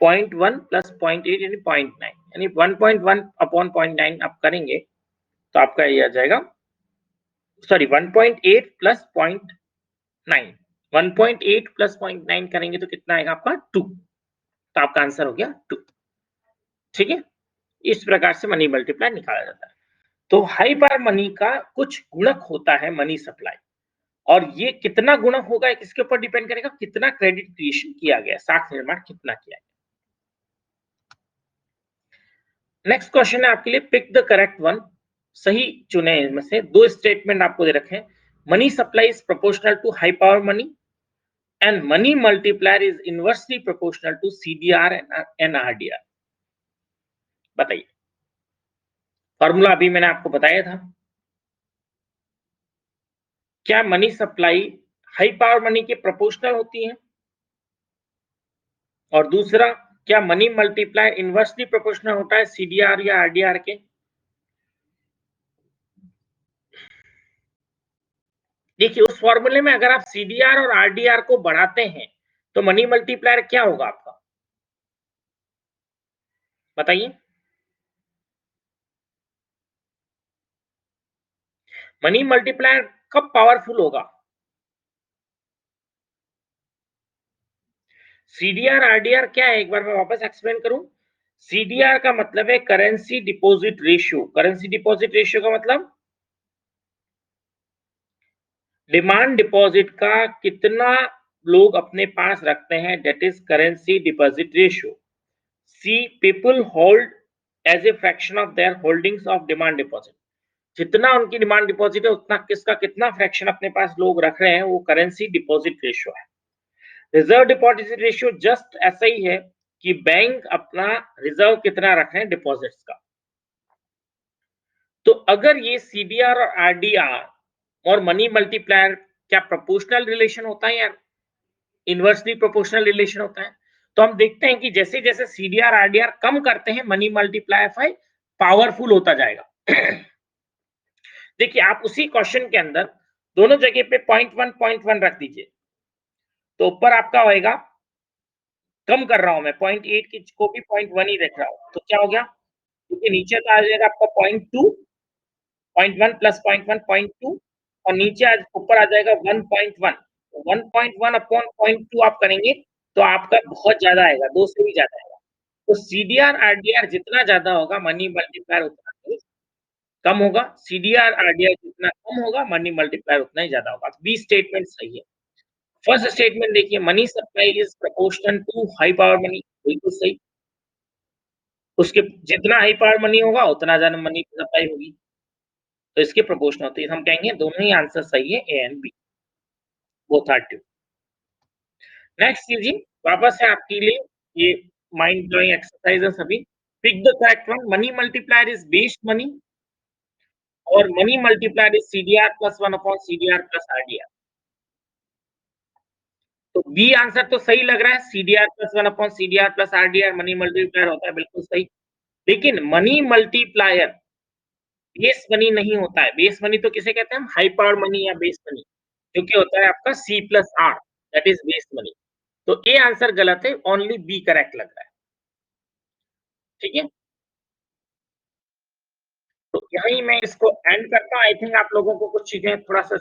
0.1 प्लस 0.8 यानी 0.9, यानी 1.1 अपॉन 0.9 आप करेंगे तो आपका ये आ जाएगा, सॉरी 1.8 प्लस 0.9, 1.8 प्लस 0.9 करेंगे तो कितना आएगा आपका 2। तो आपका आंसर हो गया 2। ठीक है, इस प्रकार से मनी मल्टीप्लाई निकाला जाता है। तो हाई बार मनी का कुछ गुणक होता है मनी सप्लाई, और ये कितना गुणक होगा एक इसके ऊपर डिपेंड करेगा कितना क्रेडिट क्रिएशन किया गया, साख निर्माण कितना किया गया। नेक्स्ट क्वेश्चन है आपके लिए, पिक द करेक्ट वन। सही चुने इनमें से। दो स्टेटमेंट आपको दे रखे हैं, money supply is proportional to high power money and money multiplier is inversely proportional to CDR and RDR. बताइए, फॉर्मूला अभी मैंने आपको बताया था। क्या money supply high power money के प्रोपोर्शनल होती है, और दूसरा क्या मनी मल्टीप्लायर इनवर्सली प्रोपोर्शनल होता है सीडीआर या आरडीआर के। देखिए, उस फॉर्मूले में अगर आप सीडीआर और आरडीआर को बढ़ाते हैं तो मनी मल्टीप्लायर क्या होगा आपका, बताइए। मनी मल्टीप्लायर कब पावरफुल होगा, सीडीआर आरडीआर क्या है, एक बार मैं वापस एक्सप्लेन करूं। सीडीआर का मतलब है currency deposit ratio. Currency deposit ratio का मतलब डिमांड डिपॉजिट का कितना लोग अपने पास रखते हैं, that is currency deposit ratio. C people hold as a fraction of their holdings of demand deposit. जितना उनकी डिमांड डिपॉजिट है उतना किसका कितना फ्रैक्शन अपने पास लोग रख रहे हैं, वो करेंसी डिपॉजिट रेशियो है। रिजर्व डिपॉजिट रेशियो जस्ट ऐसा ही है कि बैंक अपना रिजर्व कितना रख रहे हैं डिपॉजिट्स का। तो अगर ये सीडीआर और आरडीआर और मनी मल्टीप्लायर क्या प्रोपोर्शनल रिलेशन होता है या इनवर्सली प्रोपोर्शनल रिलेशन होता है, तो हम देखते हैं कि जैसे जैसे सीडीआर आरडीआर कम करते हैं मनी मल्टीप्लायर पावरफुल होता जाएगा। देखिए, आप उसी क्वेश्चन के अंदर दोनों जगह पे 0.1 रख दीजिए, तो ऊपर आपका होएगा, कम कर रहा हूं मैं 0.8 की को भी 0.1 ही देख रहा हूं, तो क्या हो गया, क्योंकि नीचे तो आ जाएगा आपका 0.2, 0.1 प्लस 0.1 0.2, और नीचे आज ऊपर आ जाएगा 1.1। 1.1 अपॉन 0.2 आप करेंगे तो आपका बहुत ज्यादा आएगा, दो से भी ज्यादा आएगा। तो सीडीआर आरडीआर जितना ज्यादा होगा मनी मल्टीप्लायर उतना ही कम होगा, सीडीआर आरडीआर जितना कम होगा मनी मल्टीप्लायर उतना ही ज्यादा होगा। बी स्टेटमेंट सही है। फर्स्ट स्टेटमेंट देखिए, money supply is proportional to high power money, बिल्कुल सही। उसके जितना हाई पावर मनी होगा उतना ज्यादा मनी सप्लाई होगी। तो इसके प्रोपोर्शनल होती है, हम कहेंगे दोनों ही आंसर सही है A and B, both are true. Next कीजिए, वापस से आपके लिए ये माइंड ब्लोइंग एक्सरसाइज है सभी। Pick the correct one, money multiplier is based money और money multiplier is CDR plus 1 upon CDR plus RDR. तो बी आंसर तो सही लग रहा है, CDR plus 1 upon CDR plus RDR money multiplier होता है, बिल्कुल सही। लेकिन मनी मल्टीप्लायर बेस मनी नहीं होता है। बेस मनी तो किसे कहते हैं हम? हाई पावर मनी या बेस मनी, जो कि होता है आपका C plus R, that is base money. तो ए आंसर गलत है, ओनली बी करेक्ट लग रहा है। ठीक है, तो यहीं मैं इसको एंड करता हूँ। आई थिंक आप लोगों को कुछ चीजें थोड़ा सा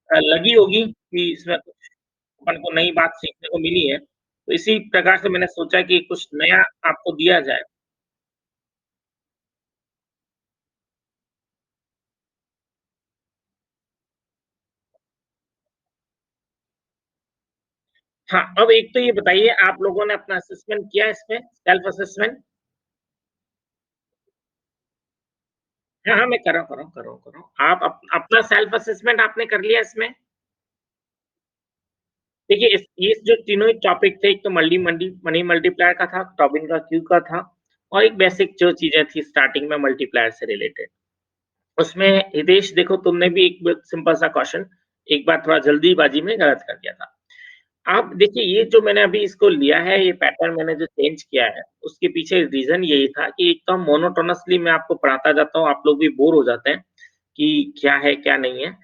लगी होगी कि इसमें कुछ अपन को नई बात सीखने को मिली है, तो इसी प्रकार से मैंने सोचा कि कुछ नया आपको दिया जाए। हाँ, अब एक तो ये बताइए, आप लोगों ने अपना असेसमेंट किया इसमें, सेल्फ असेसमेंट? हाँ, हाँ, मैं कर रहा हूँ। आप अपना सेल्फ असेसमेंट आपने कर लिया इसमें? देखिए, इस ये जो तीनों ही टॉपिक थे, एक तो मनी मल्टीप्लायर का था, टॉबिन का क्यू का था, और एक बेसिक जो चीज़ें थी स्टार्टिंग में मल्टीप्लायर से रिलेटेड। उसमें हितेश देखो, तुमने भी एक सिंपल सा क्वेश्चन एक बार थोड़ा जल्दीबाजी में गलत कर दिया था। आप देखिए, ये जो मैंने अभी इसको लिया है, ये पैटर्न मैंने जो चेंज किया है, उसके पीछे रीज़न यही था कि एक तो मोनोटोनसली मैं आपको पढ़ाता जाता हूँ, आप लोग भी बोर हो जाते हैं कि क्या है, क्या नहीं है।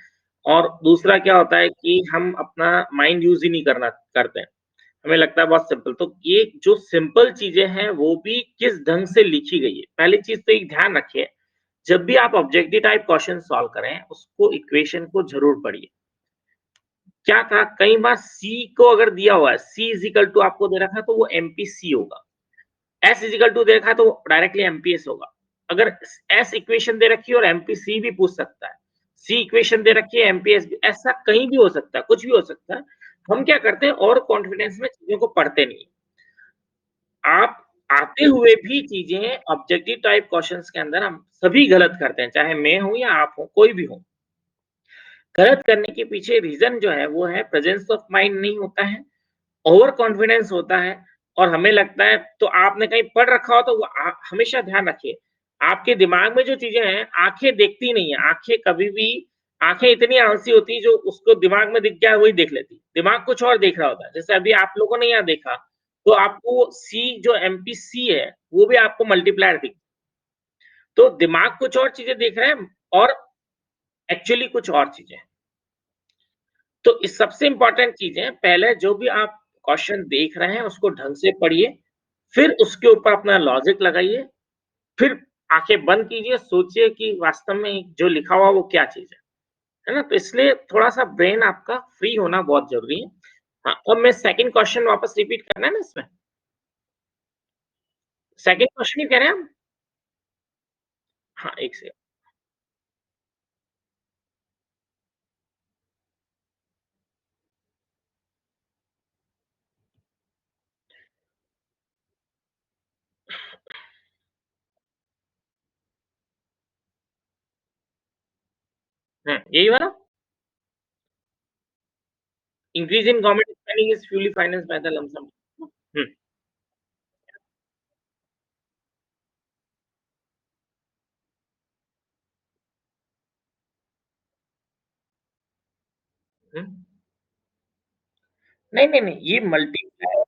और दूसरा क्या होता है कि हम अपना माइंड यूज़ ही नहीं करना करते हैं। हमें लगता है बहुत सिंपल, तो ये जो सिंपल चीज़ें हैं, वो भी किस ढंग से लिखी गई है। पहली चीज़ तो एक ध्यान रखिए, जब भी आप ऑब्जेक्टिव टाइप क्वेश्चन सॉल्व करें, उसको इक्वेशन को ज़रूर पढ़िए। क्या था, कई बार सी को अगर दिया हुआ है, सी इज इक्वल टू आपको दे रखा है, तो वो एमपीसी होगा। एस इज इक्वल टू दे रखा है, तो डायरेक्टली एमपीएस होगा। अगर एस इक्वेशन दे रखी है और एमपीसी भी पूछ सकता है, सी इक्वेशन दे रखी है, एमपीएस भी, ऐसा कहीं भी हो सकता है, कुछ भी हो सकता है। हम क्या करते हैं, और कॉन्फिडेंस में चीजों को पढ़ते नहीं। आप आते हुए भी चीजें ऑब्जेक्टिव टाइप क्वेश्चंस के अंदर हम सभी गलत करते हैं, चाहे मैं हूं या आप हो, कोई भी हो। गलत करने के पीछे रीजन जो है, वो है प्रेजेंस ऑफ माइंड नहीं होता है, ओवर कॉन्फिडेंस होता है। और हमें लगता है, तो आपने कहीं पढ़ रखा हो, तो वो हमेशा ध्यान रखिए, आपके दिमाग में जो चीजें हैं, आंखें देखती नहीं है। आंखें कभी भी, आंखें इतनी आलसी होती है, जो उसको दिमाग में दिख गया वही देख लेती, दिमाग कुछ और देख रहा होता है। जैसे अभी आप लोगों ने यहाँ देखा, तो आपको सी जो एमपीसी है, वो भी आपको मल्टीप्लायर दिख, तो दिमाग कुछ और चीजें देख रहे हैं और एक्चुअली कुछ और चीजें। तो इस सबसे इम्पोर्टेंट चीज़ है, पहले जो भी आप क्वेश्चन देख रहे हैं, उसको ढंग से पढ़िए, फिर उसके ऊपर अपना लॉजिक लगाइए, फिर आँखें बंद कीजिए, सोचिए कि वास्तव में जो लिखा हुआ वो क्या चीज़ है ना? तो इसलिए थोड़ा-सा ब्रेन आपका फ्री होना बहुत ज़रूरी है। हाँ, अब मैं सेकंड क्वेश्चन वापस रिपीट करना है ना इसमें? सेकंड क्वेश्चन ही कह रहे हैं हम? हाँ, 1 सेकंड। यही वाला? Increase in government spending is fully financed by the lump sum. हुँ, हुँ। नहीं, नहीं, नहीं, ये मल्टीप्लाई,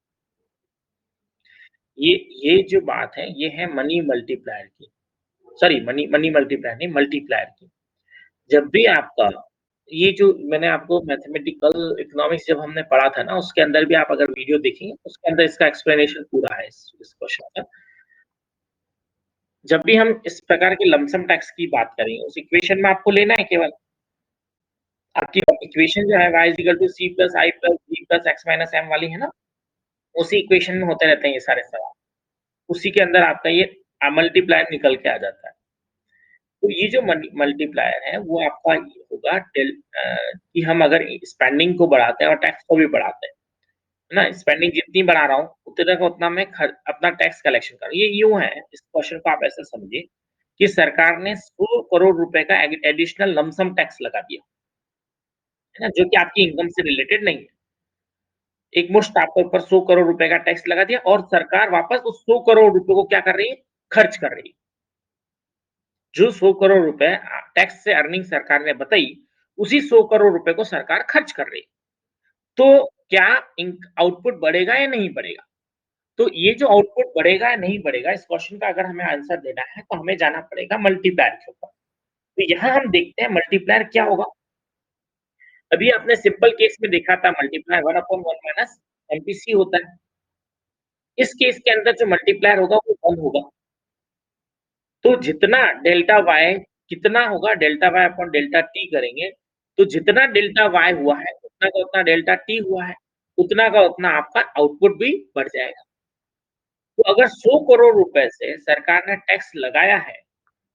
ये ये जो बात है, ये है मनी मल्टीप्लायर की। सॉरी, मनी मनी मल्टीप्लायर नहीं, मल्टीप्लायर की। जब भी आपका ये जो मैंने आपको मैथमेटिकल इकोनॉमिक्स जब हमने पढ़ा था ना, उसके अंदर भी आप अगर वीडियो देखेंगे, उसके अंदर इसका एक्सप्लेनेशन पूरा है इस क्वेश्चन का। जब भी हम इस प्रकार के लमसम टैक्स की बात करेंगे, उस इक्वेशन में आपको लेना है केवल, आपकी इक्वेशन जो है y is equal to c plus i plus b plus x minus m वाली है ना, उसी इक्वेशन में होते रहते हैं ये सारे सवाल। उसी के अंदर आपका ये मल्टीप्लायर निकल के आ जाता है। तो ये जो मल्टीप्लायर है, वो आपका ये होगा कि हम अगर स्पेंडिंग को बढ़ाते हैं और टैक्स को भी बढ़ाते हैं, है ना? स्पेंडिंग जितनी बढ़ा रहा हूँ, उतने का उतना मैं खर अपना टैक्स कलेक्शन कर रहा हूँ। ये यूँ है, इस क्वेश्चन को आप ऐसे समझिए कि सरकार ने 100 करोड़ रुपए का एडिशनल लमसम टैक्स लगा दिया, है ना? जो कि आपकी इनकम से रिलेटेड नहीं है। एक मुश्त आपके ऊपर 100 करोड़ रुपए का टैक्स लगा दिया और सरकार वापस उस 100 करोड़ रुपए को क्या कर रही है? खर्च कर रही है। जो 100 करोड़ रुपए टैक्स से अर्निंग सरकार ने बताई, उसी 100 करोड़ रुपए को सरकार खर्च कर रही है। तो क्या आउटपुट बढ़ेगा या नहीं बढ़ेगा? तो ये जो आउटपुट बढ़ेगा या नहीं बढ़ेगा, इस क्वेश्चन का अगर हमें आंसर देना है, तो हमें जाना पड़ेगा मल्टीप्लायर के ऊपर। तो यहाँ हम देखते हैं मल्टीप्लायर क्या होगा। अभी आपने सिंपल केस में देखा था मल्टीप्लायर 1 अपॉन 1 माइनस एमपीसी होता है। इस केस के अंदर जो मल्टीप्लायर होगा वो 1 होगा। तो जितना डेल्टा y कितना होगा delta y upon delta t करेंगे, तो जितना डेल्टा y हुआ है, उतना का उतना डेल्टा t हुआ है, उतना का उतना आपका आउटपुट भी बढ़ जाएगा। तो अगर 100 करोड़ रुपए से सरकार ने टैक्स लगाया है,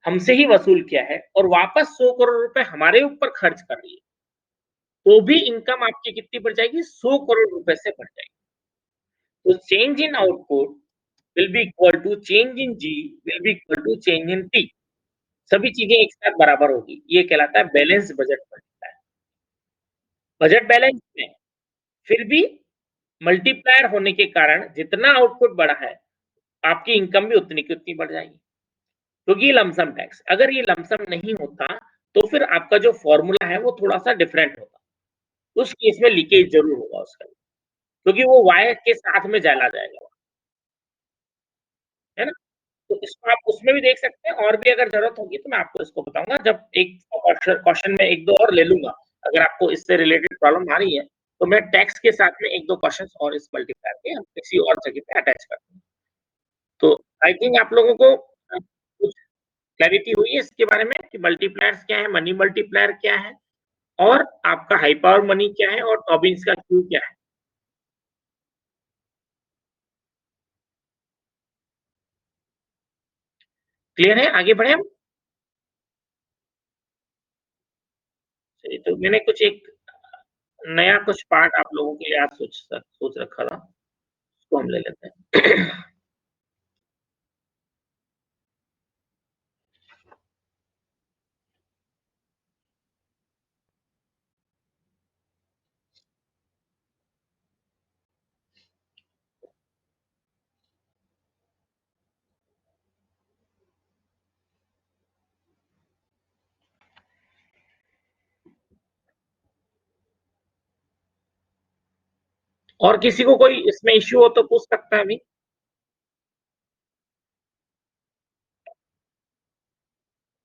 हमसे ही वसूल किया है और वापस 100 करोड़ रुपए हमारे ऊपर खर्च कर रही है, तो भी इनकम आपकी कितनी बढ़ जाएगी? 100 करोड़ रुपए से बढ़ जाएगी। तो change in output will be equal to change in G will be equal to change in T. सभी चीजें एक साथ बराबर होगी। ये कहलाता है बैलेंस बजट बनता है। बजट बैलेंस में फिर भी मल्टीप्लायर होने के कारण जितना आउटपुट बढ़ा है, आपकी इनकम भी उतनी की उतनी बढ़ जाएगी। क्योंकि ये लमसम टैक्स, अगर ये लमसम नहीं होता, तो फिर आपका जो फॉर्मूला है वो थोड़ा-सा डिफरेंट होता। उस केस में लीकेज ज़रूर होगा उसका, क्योंकि वो वायर के साथ में चला जाएगा, है ना? तो इसको आप उसमें भी देख सकते हैं और भी अगर ज़रूरत होगी तो मैं आपको इसको बताऊँगा जब एक क्वेश्चन में 1-2 और ले लूँगा। अगर आपको इससे रिलेटेड प्रॉब्लम आ रही है, तो मैं टैक्स के साथ में 1-2 क्वेश्चन्स और इस मल्टीप्लायर के हम किसी और जगह पे अटैच कर दूँगा। तो आई थिंक आप लोगों को कुछ क्लैरिटी हुई है इसके बारे में कि मल्टीप्लायर्स क्या है, मनी मल्टीप्लायर क्या है और आपका हाई पावर मनी क्या है और टॉबिन्स का क्यू क्या है? क्लियर है? आगे बढ़ें हम? चलिए तो मैंने कुछ एक नया कुछ पार्ट आप लोगों के लिए आज सोच रखा था, उसको हम ले लेते हैं। और किसी को कोई इसमें इश्यू हो तो पूछ सकता है अभी?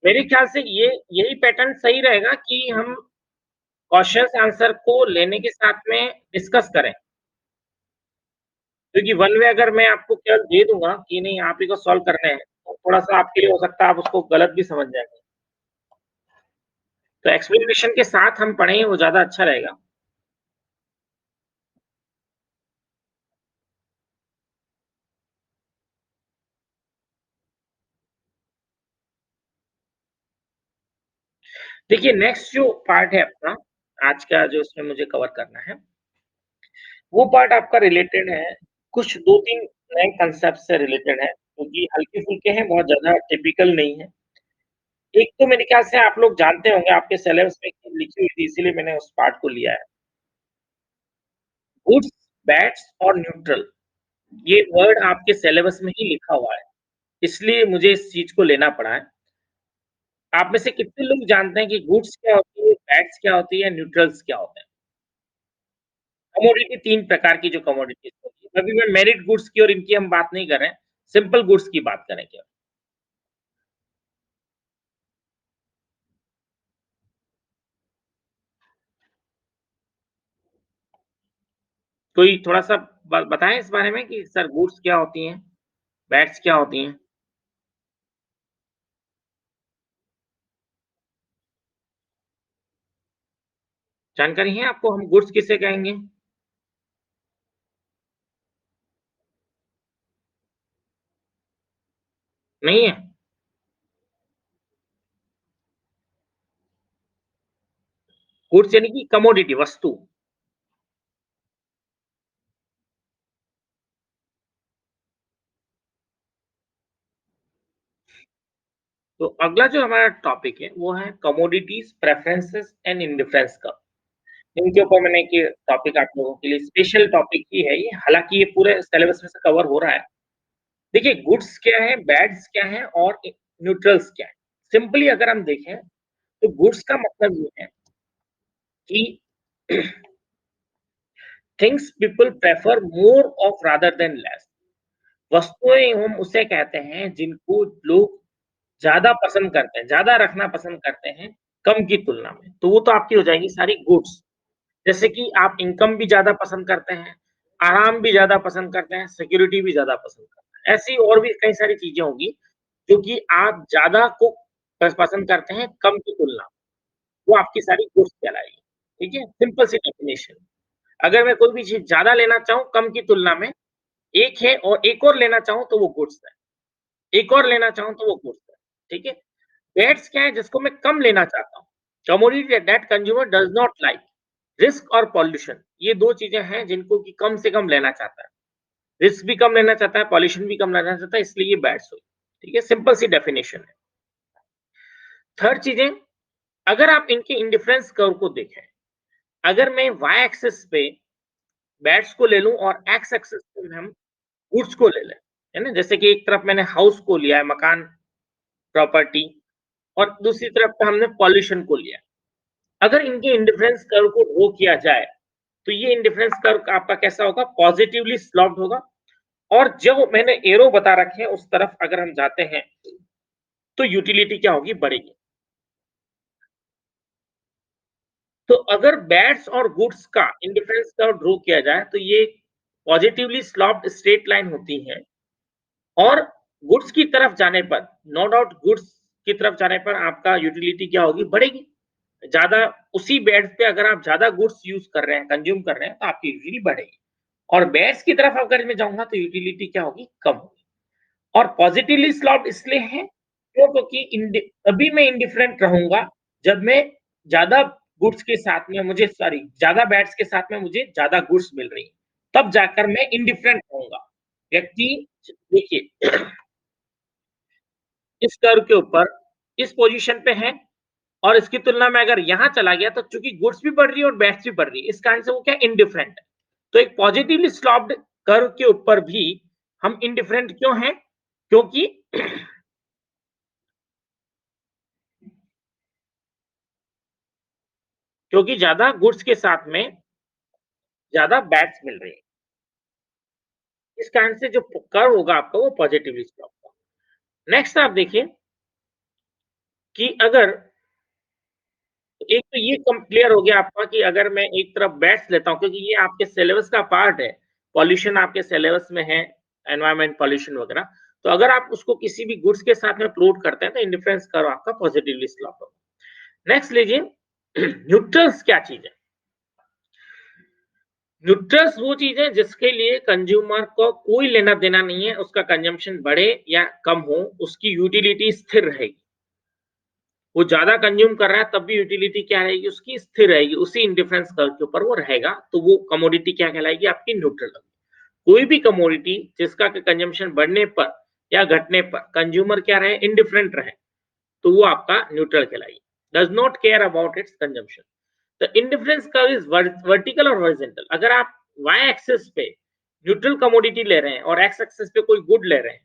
मेरे ख्याल से ये यही पैटर्न सही रहेगा कि हम क्वेश्चन्स आंसर को लेने के साथ में डिस्कस करें। क्योंकि वन वे अगर मैं आपको केवल दे दूँगा कि नहीं आप ही को सॉल्व करने हैं, तो थोड़ा-सा आपके लिए हो सकता है आप उसको गलत भी समझ जाएँगे। तो एक्सप्लेनेशन के साथ हम पढ़ें वो ज़्यादा अच्छा रहेगा। देखिए नेक्स्ट जो पार्ट है अपना, आज का जो इसमें मुझे कवर करना है, वो पार्ट आपका रिलेटेड है, कुछ 2-3 नए कांसेप्ट से रिलेटेड है, क्योंकि हल्के-फुल्के हैं, बहुत ज़्यादा टिपिकल नहीं है। एक तो मेरे ख्याल से आप लोग जानते होंगे, आपके सिलेबस में लिखी हुई थी, इसीलिए मैंने उस पार्ट को लिया है। गुड्स, बैड्स और न्यूट्रल, ये वर्ड आपके सिलेबस में ही लिखा हुआ है, इसलिए मुझे इस चीज़ को लेना पड़ा है। आप में से कितने लोग जानते हैं कि गुड्स क्या होती है, बैड्स क्या होती है, न्यूट्रल्स क्या होते हैं? कमोडिटी 3 प्रकार की जो कमोडिटीज़ होती है। अभी मैं मेरिट गुड्स की और इनकी हम बात नहीं कर रहे हैं, सिंपल गुड्स की बात करें केवल। कोई थोड़ा-सा ब बताएँ इस बारे में कि सर गुड्स क्या होती हैं, बैड्स क्या होती हैं? जानकारी है आपको हम गुड्स किसे कहेंगे? नहीं है? गुड्स यानी कि कमोडिटी वस्तु। तो अगला जो हमारा टॉपिक है वो है कमोडिटीज प्रेफरेंसेस एंड इंडिफरेंस का। इनके ऊपर मैंने एक टॉपिक आप लोगों के लिए स्पेशल टॉपिक ही है ये, हालांकि ये पूरे सिलेबस में से कवर हो रहा है। देखिए गुड्स क्या है, बैड्स क्या है और न्यूट्रल्स क्या है। सिंपली अगर हम देखें तो गुड्स का मतलब ये है कि things people prefer more of rather than less. वस्तुएं हम उसे कहते हैं जिनको लोग ज़्यादा पसंद करते हैं, ज़्यादा रखना पसंद करते हैं, कम की तुलना में। तो वो तो आपकी हो जाएगी सारी गुड्स। जैसे कि आप इनकम भी ज़्यादा पसंद करते हैं, आराम भी ज़्यादा पसंद करते हैं, सिक्योरिटी भी ज़्यादा पसंद करते हैं। ऐसी और भी कई सारी चीज़ें होंगी, जो कि आप ज़्यादा को पसंद करते हैं, कम की तुलना में। वो आपकी सारी गुड्स कहलाएगी। ठीक है? सिंपल सी डेफिनिशन। अगर मैं कोई भी चीज़ ज़्यादा लेना चाहूँ कम की तुलना में, एक है और एक और लेना चाहूँ तो वो गुड्स है। एक और लेना चाहूँ तो वो गुड्स है। ठीक है? दैट्स क्या है जिसको मैं कम लेना चाहता हूँ। Commodity that consumer does not like. Risk और पॉल्यूशन ये 2 चीज़ें हैं जिनको कि कम से कम लेना चाहता है। रिस्क भी कम लेना चाहता है, पॉल्यूशन भी कम लेना चाहता है, इसलिए ये बैड्स हुई। ठीक है? सिंपल सी डेफिनिशन है। थर्ड चीज़ें, अगर आप इनके इंडिफरेंस कर्व को देखें, अगर मैं वाई एक्सिस पे बैड्स को ले लूँ और एक्स एक्सिस पे हम गुड्स को ले लें, है ना? जैसे कि एक तरफ मैंने हाउस को लिया है, मकान, प्रॉपर्टी और दूसरी तरफ पे हमने पॉल्यूशन को लिया है। अगर इनके इंडिफरेंस कर्व को ड्रॉ किया जाए, तो ये इंडिफरेंस कर्व आपका कैसा होगा? पॉजिटिवली स्लोप्ड होगा और जो मैंने एरो बता रखे हैं उस तरफ अगर हम जाते हैं, तो यूटिलिटी क्या होगी? बढ़ेगी। तो अगर बैड्स और गुड्स का इंडिफरेंस कर्व ड्रॉ किया जाए, तो ये पॉजिटिवली स्लोप्ड स्ट्रेट लाइन होती है और गुड्स की तरफ जाने पर, नो डाउट गुड्स की तरफ जाने पर आपका यूटिलिटी क्या होगी? बढ़ेगी। ज़्यादा उसी बेड पे अगर आप ज़्यादा गुड्स यूज़ कर रहे हैं, कंज़्यूम कर रहे हैं, तो आपकी यूटिलिटी बढ़ेगी और बेड्स की तरफ अगर मैं जाऊँगा तो यूटिलिटी क्या होगी? कम होगी और पॉज़िटिवली स्लॉप्ड इसलिए है क्यों? क्योंकि तभी मैं इंडिफरेंट रहूँगा जब मैं ज़्यादा गुड्स के साथ में मुझे सॉरी ज़्यादा बेड्स के साथ में मुझे ज़्यादा गुड्स मिल रही हैं, तब जाकर मैं इंडिफरेंट रहूँगा। व्यक्ति देखिए इस कर्व के ऊपर इस पोज़ीशन पे है और इसकी तुलना में अगर यहाँ चला गया तो चूँकि गुड्स भी बढ़ रही है और बैड्स भी बढ़ रही है, इस कारण से वो क्या इंडिफरेंट है। तो एक पॉजिटिवली स्लॉप्ड कर्व के ऊपर भी हम इंडिफरेंट क्यों हैं? क्योंकि क्योंकि ज़्यादा गुड्स के साथ में ज़्यादा बैड्स मिल रही है। इस कारण से जो कर्व होगा आपका वो पॉजिटिवली स्लॉप्ड होगा। नेक्स्ट आप देखिए कि अगर एक तो ये कम क्लियर हो गया आपका कि अगर मैं एक तरफ बैट्स लेता हूँ क्योंकि ये आपके सिलेबस का पार्ट है, पॉल्यूशन आपके सिलेबस में है, एनवायरनमेंट पॉल्यूशन वगैरह। तो अगर आप उसको किसी भी गुड्स के साथ में प्लॉट करते हैं तो इंडिफरेंस कर्व आपका पॉजिटिवली स्लोप होगा। नेक्स्ट लीजिए न्यूट्रल्स क्या चीज़ है? न्यूट्रल्स वो चीज़ है जिसके लिए कंज्यूमर को कोई लेना-देना नहीं है, उसका कंजम्पशन बढ़े या कम हो, उसकी यूटिलिटी स्थिर रहेगी। वो ज़्यादा कंज़्यूम कर रहा है तब भी यूटिलिटी क्या रहेगी उसकी? स्थिर रहेगी, उसी इंडिफरेंस कर्व के ऊपर वो रहेगा, तो वो कमोडिटी क्या कहलाएगी? आपकी न्यूट्रल। कोई भी कमोडिटी जिसका कि कंज़म्पशन बढ़ने पर या घटने पर कंज्यूमर क्या रहे? इंडिफरेंट रहे, तो वो आपका न्यूट्रल कहलाएगी। Does not care about its consumption. The indifference curve is vertical और हॉरिज़ॉन्टल। अगर आप वाई एक्सिस पे न्यूट्रल कमोडिटी ले रहे हैं और एक्स एक्सिस पे कोई गुड ले रहे हैं,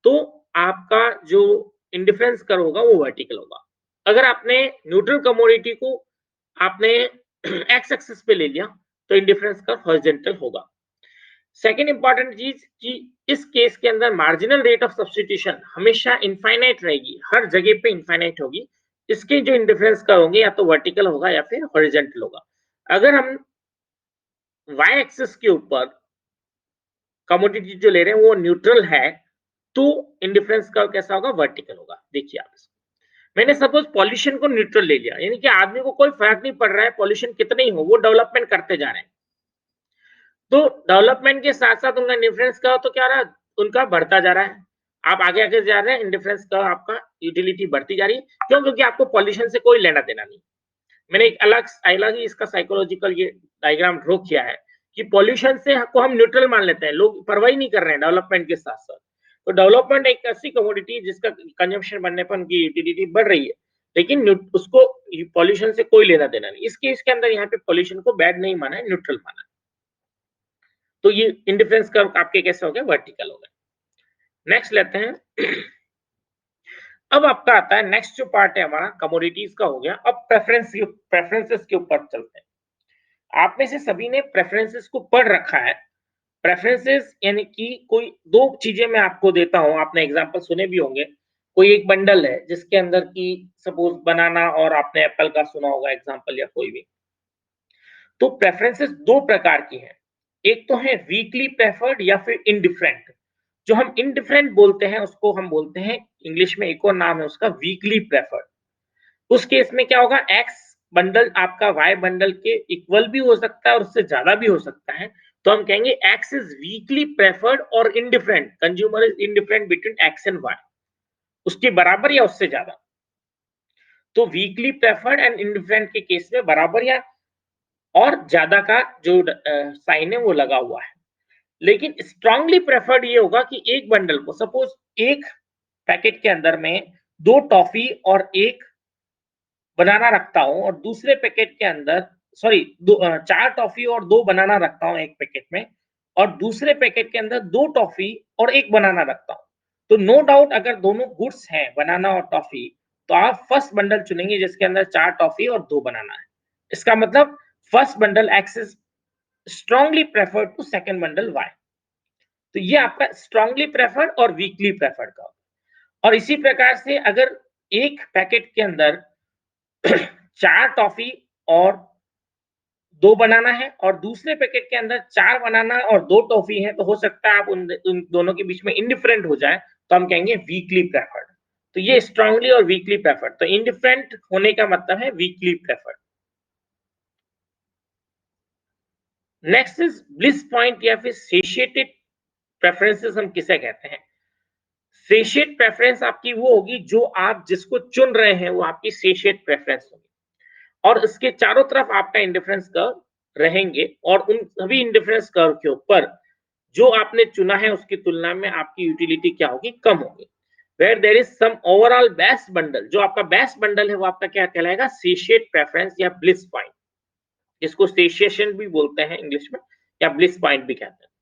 तो आपका जो इंडिफरेंस कर्व होगा वो वर्टिकल होगा। अगर आपने न्यूट्रल कमोडिटी को आपने एक्स एक्सिस पे ले लिया तो इंडिफरेंस कर्व हॉरिजॉन्टल होगा। सेकंड इंपॉर्टेंट चीज कि इस केस के अंदर मार्जिनल रेट ऑफ सब्स्टिट्यूशन हमेशा इनफाइनाइट रहेगी, हर जगह पे इनफाइनाइट होगी। इसके जो इंडिफरेंस कर्व होंगे या तो वर्टिकल होगा या फिर हॉरिजॉन्टल होगा। अगर हम वाई एक्सिस के ऊपर कमोडिटी जो ले रहे हैं वो न्यूट्रल है तो इंडिफरेंस कर्व कैसा होगा? वर्टिकल होगा। देखिए आप इसको, मैंने सपोज पॉल्यूशन को न्यूट्रल ले लिया, यानी कि आदमी को कोई फर्क नहीं पड़ रहा है पॉल्यूशन कितने ही हो, वो डेवलपमेंट करते जा रहे हैं। तो डेवलपमेंट के साथ साथ उनका इंडिफरेंस कर्व तो क्या रहा है? उनका बढ़ता जा रहा है। आप आगे आगे जा रहे हैं, इंडिफरेंस कर्व आपका यूटिलिटी बढ़ती जा रही है। क्यों? क्योंकि आपको पॉल्यूशन से कोई लेना देना नहीं। मैंने एक अलग अलग ही इसका साइकोलॉजिकल ये डायग्राम ड्रॉ किया है कि पॉल्यूशन से को हम न्यूट्रल मान लेते हैं, लोग परवाह ही नहीं कर रहे हैं डेवलपमेंट के साथ साथ। तो डेवलपमेंट एक ऐसी कमोडिटी है जिसका कंजम्पशन बढ़ने पर उनकी यूटिलिटी बढ़ रही है, लेकिन उसको पॉल्यूशन से कोई लेना देना नहीं। इस केस के अंदर यहाँ पे पॉल्यूशन को बैड नहीं माना है, न्यूट्रल माना है। तो ये इंडिफरेंस कर्व आपके कैसे हो गए, वर्टिकल हो गए। नेक्स्ट लेते हैं। अब आपका आता है नेक्स्ट जो पार्ट है हमारा कमोडिटीज का हो गया। अब प्रेफरेंसेस के ऊपर चलते हैं। आप में से सभी ने प्रेफरेंसेस को पढ़ रखा है। प्रेफरेंसेस यानी कि कोई दो चीजें मैं आपको देता हूं, आपने एग्जांपल सुने भी होंगे। कोई एक बंडल है जिसके अंदर की सपोज बनाना और आपने एप्पल का सुना होगा एग्जांपल, या कोई भी। तो प्रेफरेंसेस दो प्रकार की हैं। एक तो है वीकली प्रेफर्ड या फिर इनडिफरेंट। जो हम इनडिफरेंट बोलते हैं उसको हम बोलते हैं, इंग्लिश में एक और नाम है उसका, वीकली प्रेफर्ड। उस केस में क्या होगा, एक्स बंडल आपका वाई बंडल के इक्वल भी हो सकता है और उससे ज्यादा भी हो सकता है। तो हम कहेंगे एक्स इज वीकली प्रेफर्ड और indifferent, consumer is indifferent between X and Y, उसके बराबर या उससे ज्यादा। तो वीकली प्रेफर्ड एंड इनडिफरेंट के केस में बराबर या और ज्यादा का जो साइन है वो लगा हुआ है। लेकिन स्ट्रांगली प्रेफर्ड ये होगा कि एक बंडल को, सपोज एक पैकेट के अंदर में दो टॉफी और एक बनाना रखता हूं और दूसरे पैकेट के अंदर चार टॉफी और दो बनाना रखता हूं एक पैकेट में, और दूसरे पैकेट के अंदर दो टॉफी और एक बनाना रखता हूं। तो नो डाउट अगर दोनों गुड्स हैं बनाना और टॉफी, तो आप फर्स्ट बंडल चुनेंगे जिसके अंदर चार टॉफी और दो बनाना है। इसका मतलब first bundle X is strongly preferred to second bundle Y. तो ये आपका स्ट्रांगली प्रेफर्ड और वीकली प्रेफर्ड का। और इसी प्रकार से अगर एक पैकेट के अंदर चार टॉफी और दो बनाना है और दूसरे पैकेट के अंदर चार बनाना और दो टॉफी है, तो हो सकता है आप उन दोनों के बीच में इंडिफरेंट हो जाए, तो हम कहेंगे वीकली प्रेफर्ड। तो ये स्ट्रांगली और वीकली प्रेफर्ड, तो इंडिफरेंट होने का मतलब है weekly preferred. Next is bliss point या फिर सेशिएटेड प्रेफरेंसेस हम किसे कहते हैं। सेशिएट प्रेफरेंस आपकी वो होगी जो आप जिसको चुन रहे हैं वो आपकी सेशिएट प्रेफरेंस होगी, और इसके चारों तरफ आपका इंडिफरेंस कर्व रहेंगे, और उन सभी इंडिफरेंस कर्व के ऊपर जो आपने चुना है उसकी तुलना में आपकी यूटिलिटी क्या होगी, कम होगी। Where there is some overall best bundle, जो आपका बेस्ट बंडल है वो आपका क्या कहलाएगा, सेशिएट प्रेफरेंस या ब्लिस पॉइंट, जिसको सेशिएशन भी बोलते हैं इंग्लिश में, या ब्लिस पॉइंट भी कहते हैं।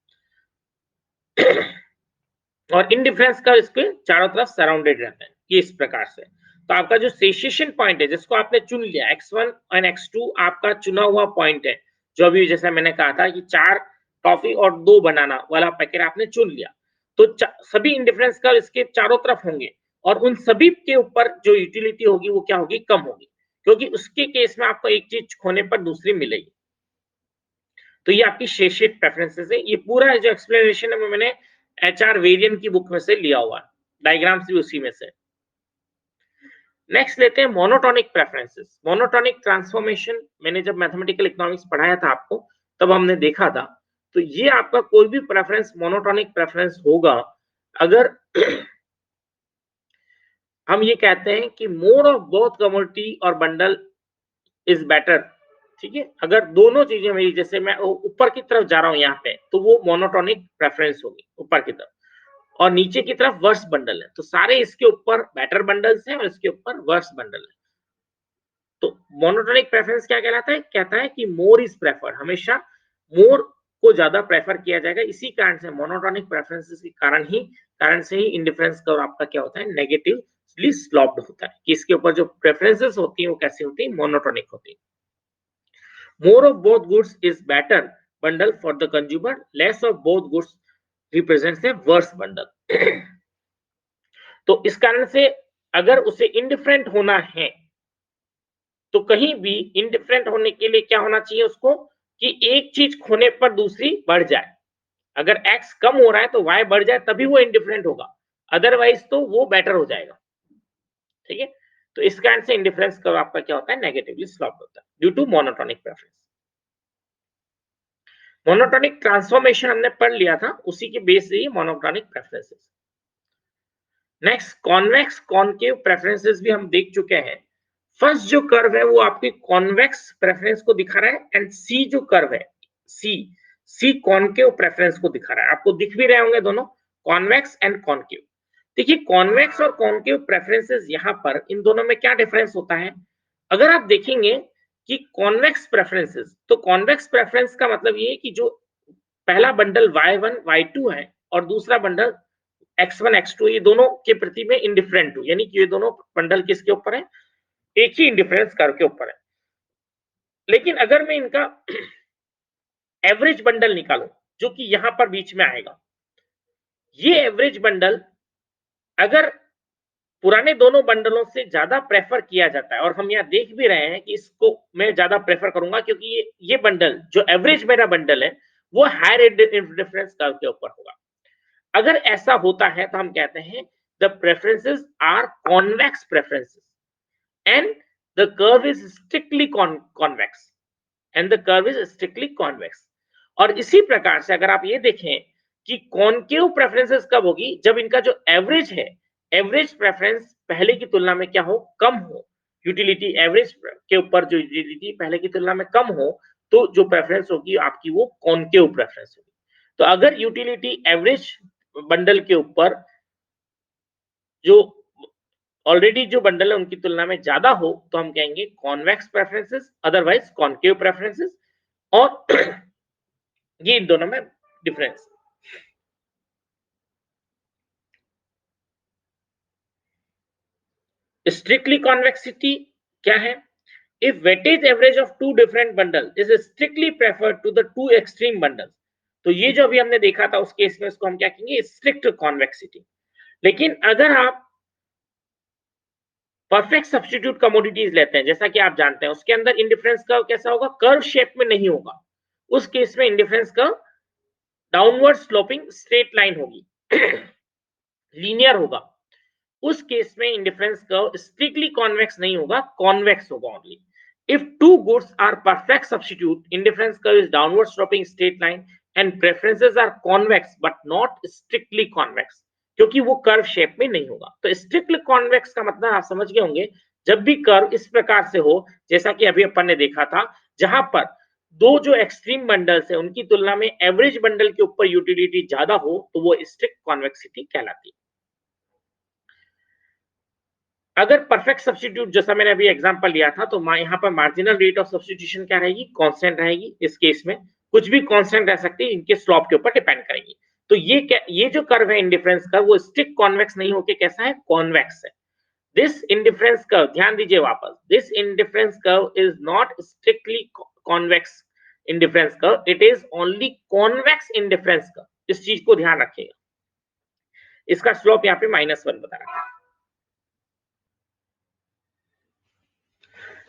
और इंडिफरेंस कर्व इसके चारों तरफ सराउंडेड रहते हैं, ये इस प्रकार से। तो आपका जो सेशिएशन पॉइंट है जिसको आपने चुन लिया, x1 और x2 आपका चुना हुआ पॉइंट है, जो अभी जैसा मैंने कहा था कि चार टॉफी और दो बनाना वाला पैकेट आपने चुन लिया, तो सभी इंडिफरेंस कर्व इसके चारों तरफ होंगे, और उन सभी के ऊपर जो यूटिलिटी होगी वो क्या होगी, कम होगी, क्योंकि उसके केस में आपको एक चीज खोने पर दूसरी मिलेगी। तो ये आपकी सेशिएट प्रेफरेंसेस है। ये पूरा जो एक्सप्लेनेशन है वो मैंने एचआर वेरिएंट की बुक में से लिया हुआ है, डायग्राम्स भी उसी में से। नेक्स्ट लेते हैं मोनोटोनिक प्रेफरेंसेस। मोनोटोनिक ट्रांसफॉर्मेशन मैंने जब मैथमेटिकल इकोनॉमिक्स पढ़ाया था आपको, तब हमने देखा था। तो ये आपका कोई भी प्रेफरेंस मोनोटोनिक प्रेफरेंस होगा अगर हम ये कहते हैं कि मोर ऑफ बोथ कमोडिटी और बंडल इज बेटर। ठीक है, अगर दोनों चीजें मेरी, जैसे मैं ऊपर की तरफ जा रहा हूं यहाँ पे, तो वो मोनोटोनिक प्रेफरेंस होगी ऊपर की तरफ, और नीचे की तरफ वर्स्ट बंडल है, तो सारे इसके ऊपर बेटर बंडल्स हैं और इसके ऊपर वर्स्ट बंडल है। तो मोनोटोनिक प्रेफरेंस क्या कहलाता है, कहता है कि मोर इज प्रेफर्ड, हमेशा मोर को ज्यादा प्रेफर किया जाएगा। इसी कारण से मोनोटोनिक प्रेफरेंसेस के कारण से ही इंडिफरेंस कर्व आपका क्या होता है, नेगेटिवली स्लॉप्ड होता है, कि इसके ऊपर जो प्रेफरेंसेस होती हैं वो कैसी होती है, मोनोटोनिक होती है। More of both goods is better bundle for the consumer. Less of both goods represents a worse bundle. तो इस कारण से अगर उसे इंडिफरेंट होना है, तो कहीं भी इंडिफरेंट होने के लिए क्या होना चाहिए उसको, कि एक चीज खोने पर दूसरी बढ़ जाए। अगर x कम हो रहा है तो y बढ़ जाए, तभी वो इंडिफरेंट होगा, अदरवाइज तो वो बेटर हो जाएगा। ठीक है, तो इस कारण से इंडिफरेंस कर्व आपका क्या होता है, नेगेटिवली स्लॉप्ड होता है due to monotonic preference. Monotonic transformation हमने पढ़ लिया था, उसी के बेस से ये monotonic preferences. Next convex concave preferences भी हम देख चुके हैं। फर्स्ट जो कर्व है वो आपकी कॉन्वेक्स प्रेफरेंस को दिखा रहा है, एंड सी जो कर्व है सी कॉनकेव प्रेफरेंस को दिखा रहा है। आपको दिख भी रहे होंगे दोनों, कॉन्वेक्स एंड कॉन्केव। देखिए कॉन्वेक्स और कॉन्केव प्रेफरेंसेस यहाँ पर इन दोनों में क्या डिफरेंस होता है? अगर आप देखेंगे कि कॉन्वेक्स प्रेफरेंसेस, तो कॉन्वेक्स प्रेफरेंस का मतलब ये है कि जो पहला बंडल y1 y2 है और दूसरा बंडल x1 x2, ये दोनों के प्रति में इंडिफरेंट हूं, यानी कि ये दोनों बंडल किसके ऊपर है? एक ही इंडिफरेंस कर्व के ऊपर है। लेकिन अगर मैं इनका एवरेज बंडल निकालूं, जो कि यहां पर बीच में आएगा, ये एवरेज बंडल अगर पुराने दोनों बंडलों से ज्यादा प्रेफर किया जाता है, और हम यहाँ देख भी रहे हैं कि इसको मैं ज्यादा प्रेफर करूंगा, क्योंकि ये बंडल जो एवरेज मेरा बंडल है वो हायर डिफरेंस कर्व के ऊपर होगा। अगर ऐसा होता है तो हम कहते हैं the preferences are convex preferences and the curve is strictly convex and the curve is strictly convex. और इसी प्रकार से अगर आप ये देखें कि कॉनकेव प्रेफरेंसेस कब होगी? जब इनका जो एवरेज है, एवरेज प्रेफरेंस पहले की तुलना में क्या हो? कम हो। यूटिलिटी एवरेज के ऊपर जो यूटिलिटी पहले की तुलना में कम हो, तो जो प्रेफरेंस होगी आपकी वो कॉनकेव प्रेफरेंस होगी। तो अगर यूटिलिटी एवरेज बंडल के ऊपर जो ऑलरेडी जो बंडल है उनकी तुलना में ज्यादा हो, तो हम कहेंगे convex preferences, otherwise concave preferences. और ये इन दोनों में डिफरेंस। स्ट्रिक्टली कॉन्वेक्सिटी क्या है? If weightage average of two different bundle is strictly preferred to the two extreme bundle, तो ये जो अभी हमने देखा था उस केस में उसको हम क्या कहेंगे? Strict convexity. लेकिन अगर आप परफेक्ट सब्स्टिट्यूट कमोडिटीज लेते हैं, जैसा कि आप जानते हैं, उसके अंदर इंडिफरेंस कर्व कैसा होगा? कर्व शेप में नहीं होगा। उस केस में indifference curve downward sloping straight line होगी, लीनियर होगा। उस केस में इंडिफरेंस कर्व स्ट्रिक्टली कॉन्वेक्स नहीं होगा, कॉन्वेक्स होगा only. If two goods are perfect substitute, indifference curve is downward sloping straight line and preferences are convex but not strictly convex, क्योंकि वो curve shape में नहीं होगा। तो स्ट्रिक्टली कॉन्वेक्स का मतलब आप समझ गए होंगे, जब भी कर्व इस प्रकार से हो, जैसा कि अभी अपन ने देखा था, जहां पर दो जो एक्सट्रीम बंडल्स है उनकी तुलना में एवरेज बंडल के ऊपर यूटिलिटी ज्यादा हो, तो वो स्ट्रिक्ट कॉन्वेक्सिटी कहलाती है। अगर परफेक्ट सब्स्टिट्यूट, जैसा मैंने अभी एग्जांपल लिया था, तो यहाँ पर मार्जिनल रेट ऑफ सब्स्टिट्यूशन क्या रहेगी? कांस्टेंट रहेगी। इस केस में कुछ भी कांस्टेंट रह सकती है, इनके स्लोप के ऊपर डिपेंड करेंगी। तो ये जो कर्व है इंडिफरेंस कर्व, वो स्ट्रिक्ट कॉन्वेक्स नहीं होके कैसा है? कॉन्वेक्स है। दिस इंडिफरेंस कर्व, ध्यान दीजिए वापस, this indifference curve is not strictly convex indifference curve, it is only convex indifference curve. इस चीज को ध्यान रखिएगा। इसका स्लोप यहाँ पे -1 बता रहा है।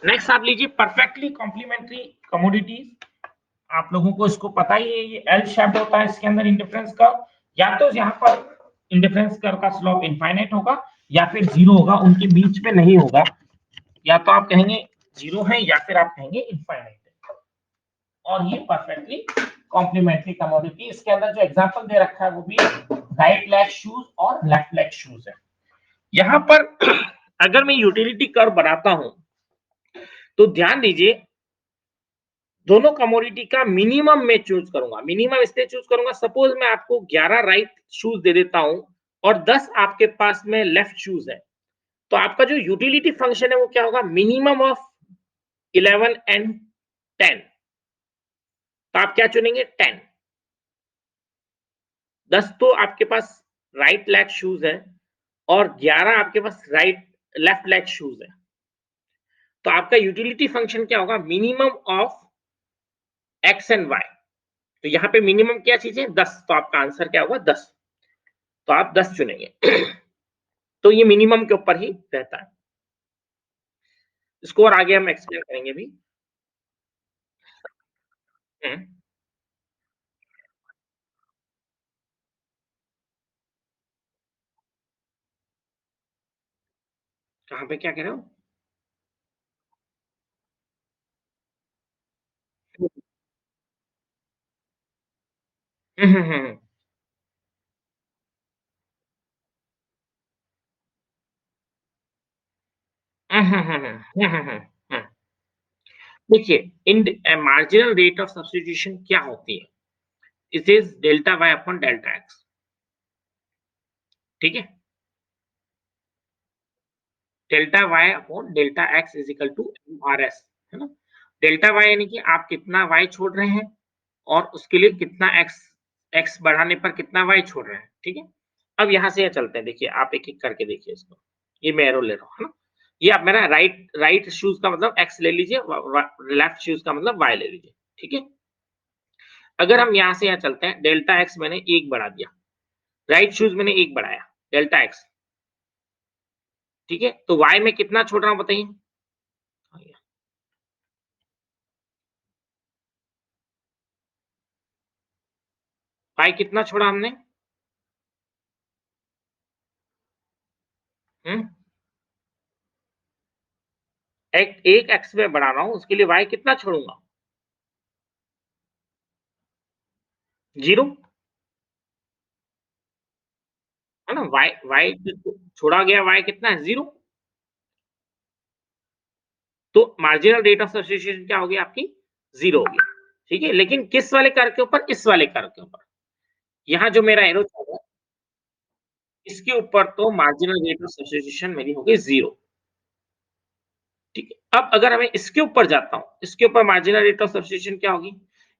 नेक्स्ट आप लीजिए परफेक्टली कॉम्प्लीमेंट्री कमोडिटीज। आप लोगों को इसको पता ही है, ये एल शेप्ड होता है, इसके अंदर इंडिफरेंस कर्व, या तो यहाँ पर इंडिफरेंस कर्व का स्लोप इनफाइनाइट होगा या फिर जीरो होगा, उनके बीच में नहीं होगा। या तो आप कहेंगे जीरो है या फिर आप कहेंगे इनफाइनाइट है। और ये परफेक्टली कॉम्प्लीमेंट्री कमोडिटी, इसके अंदर जो एग्जांपल दे रखा है वो भी राइट लेग शूज और लेफ्ट लेग शूज है। यहाँ पर अगर मैं यूटिलिटी कर्व बनाता हूं, तो ध्यान दीजिए दोनों कमोडिटी का मिनिमम मैं चूज करूंगा। मिनिमम इसलिए चूज करूंगा, सपोज मैं आपको 11 राइट शूज दे देता हूं और 10 आपके पास में लेफ्ट शूज है, तो आपका जो यूटिलिटी फंक्शन है वो क्या होगा? Minimum of 11 and 10। तो आप क्या चुनेंगे? 10। 10 तो आपके पास राइट लेग शूज है और 11 आपके पास लेफ्ट लेग शूज है। तो आपका यूटिलिटी फंक्शन क्या होगा? Minimum of X and Y. तो यहाँ पे मिनिमम क्या चीज है? 10। तो आपका आंसर क्या होगा? 10। तो आप 10 चुनेंगे। तो ये मिनिमम के ऊपर ही रहता है। इसको और आगे हम एक्सप्लेन करेंगे भी। हम्म, कहाँ पे क्या कह रहे हो? हम्म हम्म हम्म हम्म। देखिए इन मार्जिनल रेट ऑफ सब्स्टिट्यूशन क्या होती है? It is delta Y upon delta X. ठीक है, delta Y upon delta X is equal to MRS, है ना। डेल्टा वाई यानी कि आप कितना वाई छोड़ रहे हैं और उसके लिए कितना एक्स, एक्स बढ़ाने पर कितना वाई छोड़ रहे हैं, ठीक है। अब यहाँ से यहाँ चलते हैं, देखिए आप एक एक करके देखिए इसको, ये मैं एरो ले रहा हूँ, है ना। ये आप मेरा राइट राइट शूज का मतलब एक्स ले लीजिए, लेफ्ट शूज का मतलब वाई ले लीजिए, ठीक है। अगर हम यहाँ से यहाँ चलते हैं, डेल्टा एक्स मैंने एक बढ़ा दिया, राइट शूज मैंने एक बढ़ाया, डेल्टा एक्स, ठीक है। तो वाई में कितना छोड़ रहा हूँ बताइए। वाई कितना छोड़ा हमने, हम्म, एक एक्स में बढ़ा रहा हूँ, उसके लिए वाई कितना छोड़ूंगा, जीरो, है ना। वाई वाई छोड़ा गया वाई कितना है, जीरो। तो मार्जिनल रेट ऑफ सब्स्टिट्यूशन क्या होगी आपकी, जीरो होगी, ठीक है। लेकिन किस वाले कर्व के ऊपर, इस वाले कर्व के ऊपर, यहाँ जो मेरा एरो चल रहा है इसके ऊपर, तो मार्जिनल रेट ऑफ सब्स्टिट्यूशन मेरी होगी जीरो, ठीक है। अब अगर मैं इसके ऊपर जाता हूँ, इसके ऊपर मार्जिनल रेट ऑफ सब्स्टिट्यूशन क्या होगी,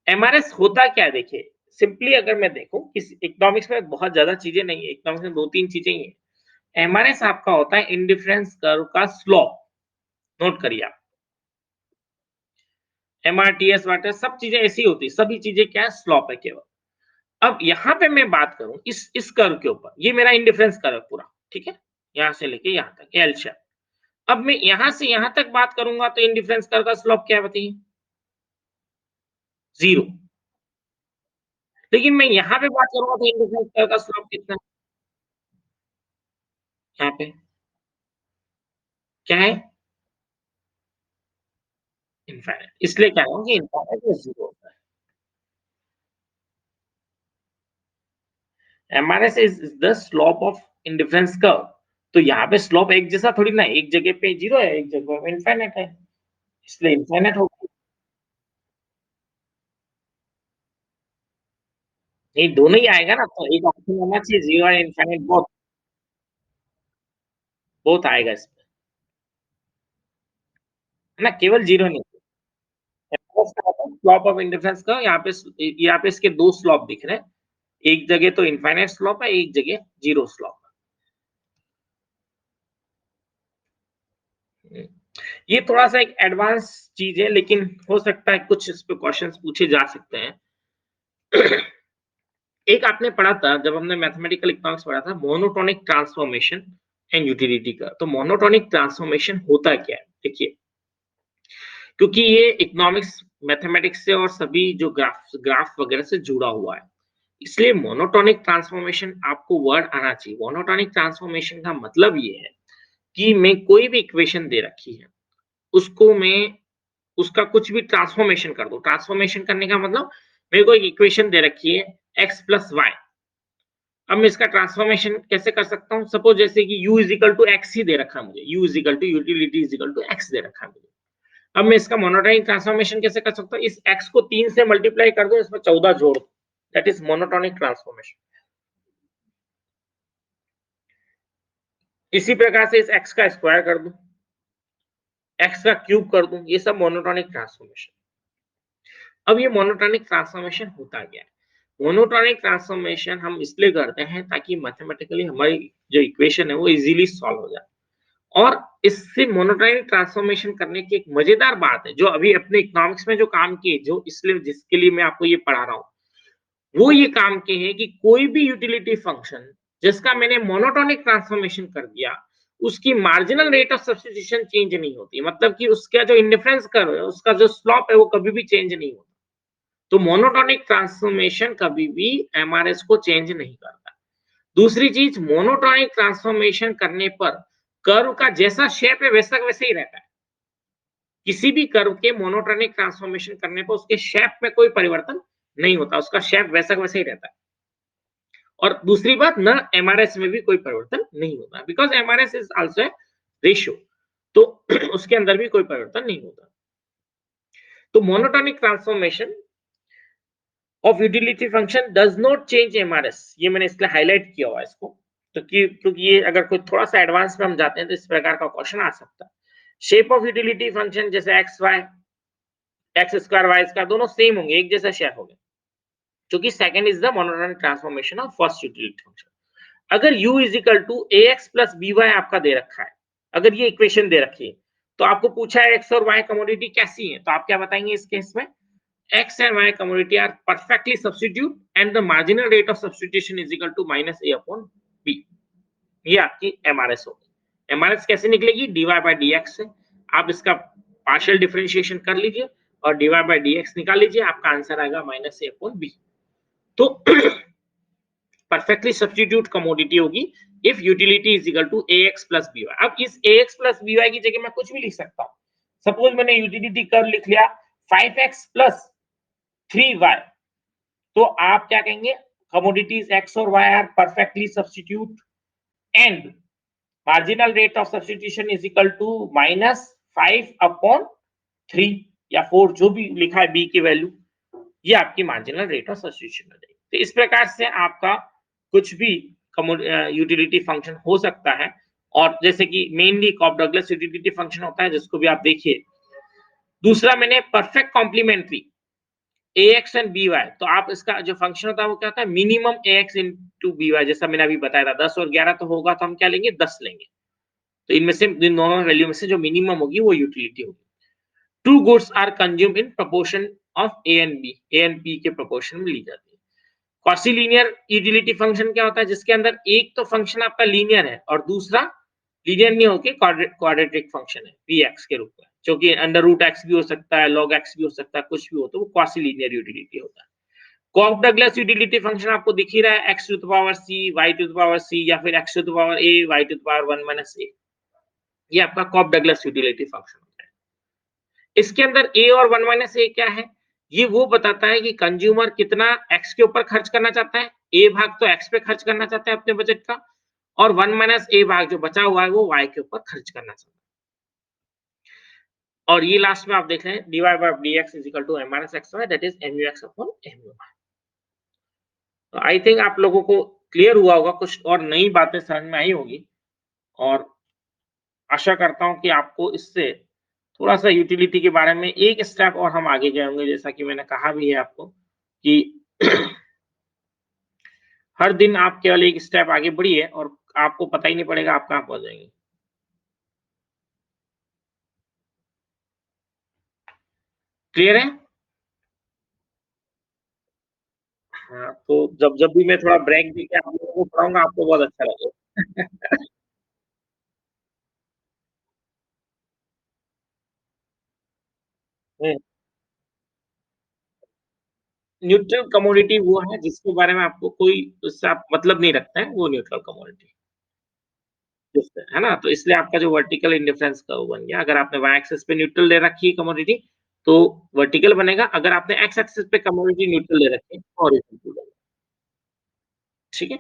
एमआरएस होता क्या है, देखिए सिंपली अगर मैं देखूं, इस इकोनॉमिक्स में बहुत ज्यादा चीजें नहीं है, इकोनॉमिक्स में दो तीन चीजें ही है। एमआरएस आपका होता है इंडिफरेंस कर्व का स्लोप, नोट करिए आप, एमआरटीएस वाटर सब चीजें ऐसी होती है, सभी चीजें क्या है, स्लोप है केवल। अब यहाँ पे मैं बात करूं इस कर्व के ऊपर, ये मेरा इंडिफरेंस कर्व पूरा, ठीक है, यहाँ से लेके यहाँ तक एल शेप। अब मैं यहाँ से यहाँ तक बात करूंगा तो इंडिफरेंस कर्व का स्लोप क्या है बताइए, जीरो। लेकिन मैं यहाँ पे बात करूंगा तो इंडिफरेंस कर्व का स्लोप कितना है, यहाँ पे क्या है, इनफाइनाइट, इसलिए क्या है कि इनफाइनाइट में जीरो होता है। MRS is the slope of indifference curve. तो यहाँ पे स्लोप एक जैसा थोड़ी ना, एक जगह पे जीरो है, एक जगह पे इनफाइनाइट है, इसलिए इनफाइनाइट होगा। ये दोनों ही आएगा ना, तो एक ऑप्शन होना चाहिए जीरो और इनफाइनाइट, बहुत बहुत आएगा इसमें, है ना, केवल जीरो नहीं। स्लोप ऑफ इंडिफरेंस का यहाँ पे इसके दो स्लोप दिख रहे हैं, एक जगह तो इनफाइनाइट स्लोप है, एक जगह जीरो स्लोप है। ये थोड़ा सा एक एडवांस चीज है, लेकिन हो सकता है कुछ इस पे क्वेश्चंस पूछे जा सकते हैं। एक आपने पढ़ा था जब हमने मैथमेटिकल इकोनॉमिक्स पढ़ा था, मोनोटोनिक ट्रांसफॉर्मेशन एंड यूटिलिटी का। तो मोनोटोनिक ट्रांसफॉर्मेशन होता क्या है, देखिए, क्योंकि ये इकोनॉमिक्स मैथमेटिक्स से और सभी जो ग्राफ ग्राफ वगैरह से जुड़ा हुआ है, इसलिए मोनोटोनिक ट्रांसफॉर्मेशन आपको वर्ड आना चाहिए। मोनोटोनिक ट्रांसफॉर्मेशन का मतलब ये है कि मैं कोई भी इक्वेशन दे रखी है, उसको मैं उसका कुछ भी ट्रांसफॉर्मेशन कर दूं। ट्रांसफॉर्मेशन करने का मतलब, मेरे को एक इक्वेशन दे रखी है एक्स प्लस वाई, अब मैं इसका ट्रांसफॉर्मेशन कैसे कर सकता हूँ। सपोज जैसे कि u is equal to X ही दे रखा है मुझे, u is equal to utility is equal to X दे रखा है मुझे। अब मैं इसका मोनोटोनिक ट्रांसफॉर्मेशन कैसे कर सकता हूँ, इस x को 3 से मल्टीप्लाई कर दो, इसमें 14 जोड़ दो, दैट इज मोनोटोनिक ट्रांसफॉर्मेशन। इसी प्रकार से इस x का स्क्वायर कर दूं, x का क्यूब कर दूं, ये सब मोनोटोनिक ट्रांसफॉर्मेशन। अब ये मोनोटोनिक ट्रांसफॉर्मेशन होता क्या है, मोनोटोनिक ट्रांसफॉर्मेशन हम इसलिए करते हैं ताकि मैथमेटिकली हमारी जो इक्वेशन है वो इजीली सॉल्व हो जाए। और इससे मोनोटोनिक ट्रांसफॉर्मेशन करने की एक मजेदार बात है, जो अभी अपने इकोनॉमिक्स में जो काम किए, जो इसलिए जिसके लिए मैं आपको ये पढ़ा रहा हूँ, वो ये काम के हैं कि कोई भी यूटिलिटी फंक्शन जिसका मैंने मोनोटोनिक ट्रांसफॉर्मेशन कर दिया, उसकी marginal rate of substitution change नहीं होती, मतलब कि उसका जो इंडिफरेंस कर्व है, उसका जो स्लोप है, वो कभी भी चेंज नहीं होता। तो मोनोटोनिक ट्रांसफॉर्मेशन कभी भी एमआरएस को चेंज नहीं करता। दूसरी चीज, मोनोटोनिक ट्रांसफॉर्मेशन करने पर कर्व का जैसा शेप है वैसा वैसे ही रहता है। किसी भी कर्व के मोनोटोनिक ट्रांसफॉर्मेशन करने पर उसके शेप में कोई परिवर्तन नहीं होता, उसका शेप वैसा वैसा ही रहता है। और दूसरी बात, न एमआरएस में भी कोई परिवर्तन नहीं होता, because MRS is also ratio, तो उसके अंदर भी कोई परिवर्तन नहीं होता। तो monotonic transformation of utility function does not change MRS, ये मैंने इसलिए हाईलाइट किया हुआ है इसको, तो क्योंकि ये अगर कोई थोड़ा-सा एडवांस में हम जाते हैं तो इस प्रकार का क्वेश्चन आ सकता है। शेप ऑफ यूटिलिटी फंक्शन जैसे X Y, X square Y square दोनों सेम होंगे, एक जैसा शेप होंगे, क्योंकि second is the monotonic transformation of first utility function. अगर u is equal to ax plus by आपका दे रखा है, अगर ये इक्वेशन दे रखी है, तो आपको पूछा है x और y कमोडिटी कैसी है, तो आप क्या बताएंगे इस केस में? x and y commodity are perfectly substitute and the marginal rate of substitution is equal to minus a upon b। ये आपकी एमआरएस होगी। एमआरएस कैसे निकलेगी? dy by dx से। आप इसका पार्शियल डिफरेंशिएशन कर लीजिए और dy by dx निकाल लीजिए, आपका आंसर आएगा माइनस a upon b। तो परफेक्टली सब्स्टिट्यूट कमोडिटी होगी if utility is equal to ax plus by। अब इस ax प्लस by की जगह मैं कुछ भी लिख सकता हूँ। सपोज मैंने यूटिलिटी कर्व लिख लिया 5x प्लस 3y, तो आप क्या कहेंगे? कमोडिटीज x और y are perfectly substitute and marginal rate of substitution is equal to minus 5 upon 3 या 4, जो भी लिखा है b की वैल्यू, ये आपकी मार्जिनल रेट ऑफ सब्स्टिट्यूशन हो जाएगी। तो इस प्रकार से आपका कुछ भी यूटिलिटी फंक्शन हो सकता है। और जैसे कि mainly Cobb Douglas utility function होता है, जिसको भी आप देखिए। दूसरा मैंने perfect complementary ax and by, तो आप इसका जो फंक्शन होता है वो क्या होता है? मिनिमम ax इंटू by, जैसा मैंने अभी बताया था 10 और 11 तो होगा, तो हम क्या लेंगे? 10 लेंगे। तो इनमें से इन दोनों वैल्यू में से जो मिनिमम होगी वो यूटिलिटी होगी। Two goods are consume in proportion of a and b के प्रोपोर्शन में ली जाती है। क्वासी लीनियर यूटिलिटी फंक्शन क्या होता है? जिसके अंदर एक तो फंक्शन आपका लीनियर है और दूसरा लीनियर नहीं होके क्वाड्रेटिक फंक्शन है px के रूप में, जो कि अंडर रूट एक्स भी हो सकता है, log x भी हो सकता है, कुछ भी हो, तो वो क्वासी लीनियर यूटिलिटी होता है। कॉफ डगलस यूटिलिटी फंक्शन आपको दिख ही रहा है, x to the power c, y to the power c या फिर x to the power a, y to the power 1 minus a। ये आपका कॉफ डगलस यूटिलिटी फंक्शन होता है। इसके अंदर a और 1 माइनस a क्या है? ये वो बताता है कि कंज्यूमर कितना x के ऊपर खर्च करना चाहता है। a भाग तो x पे खर्च करना चाहता है अपने बजट का, और 1 माइनस a भाग जो बचा हुआ है वो y के ऊपर खर्च करना चाहता है। और ये लास्ट में आप देख रहे हैं dy by dx is equal to m minus xy, that is mux upon mu। तो आई थिंक आप लोगों को क्लियर हुआ होगा, कुछ और नई बातें समझ में आई होगी, और आशा करता हूं कि आपको इससे थोड़ा-सा यूटिलिटी के बारे में एक स्टेप और हम आगे गए होंगे, जैसा कि मैंने कहा भी है आपको कि हर दिन आप केवल एक स्टेप आगे बढ़िए और आपको पता ही नहीं पड़ेगा आप कहाँ पहुँच जाएँगे। क्लियर है? हाँ, तो जब जब भी मैं थोड़ा ब्रेक देके आप लोगों को पढ़ाऊँगा, आपको बहुत अच्छा लगेगा। हुँ, न्यूट्रल कमोडिटी वो है जिसके बारे में आपको कोई उससे आप मतलब नहीं रखते हैं, वो न्यूट्रल कमोडिटी जिससे, है ना? तो इसलिए आपका जो वर्टिकल इंडिफरेंस कर्व बन गया, अगर आपने वाई एक्सिस पे न्यूट्रल ले रखी है कमोडिटी, तो वर्टिकल बनेगा, अगर आपने एक्स एक्सिस पे कमोडिटी न्यूट्रल ले रखी है, तो हॉरिज़ॉन्टल बनेगा। ठीक है?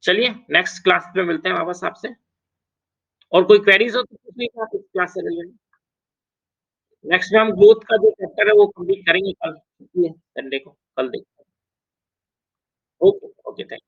चलिए नेक्स्ट क्लास में मिलते हैं वापस आपसे, और कोई क्वेरीज़ हो तो पूछ लीजिए आप इस क्लास से रिलेटेड। नेक्स्ट में हम ग्रोथ का जो चैप्टर है वो कंप्लीट करेंगे कल, छुट्टी है संडे को, कल देखते हैं। Okay, okay, thank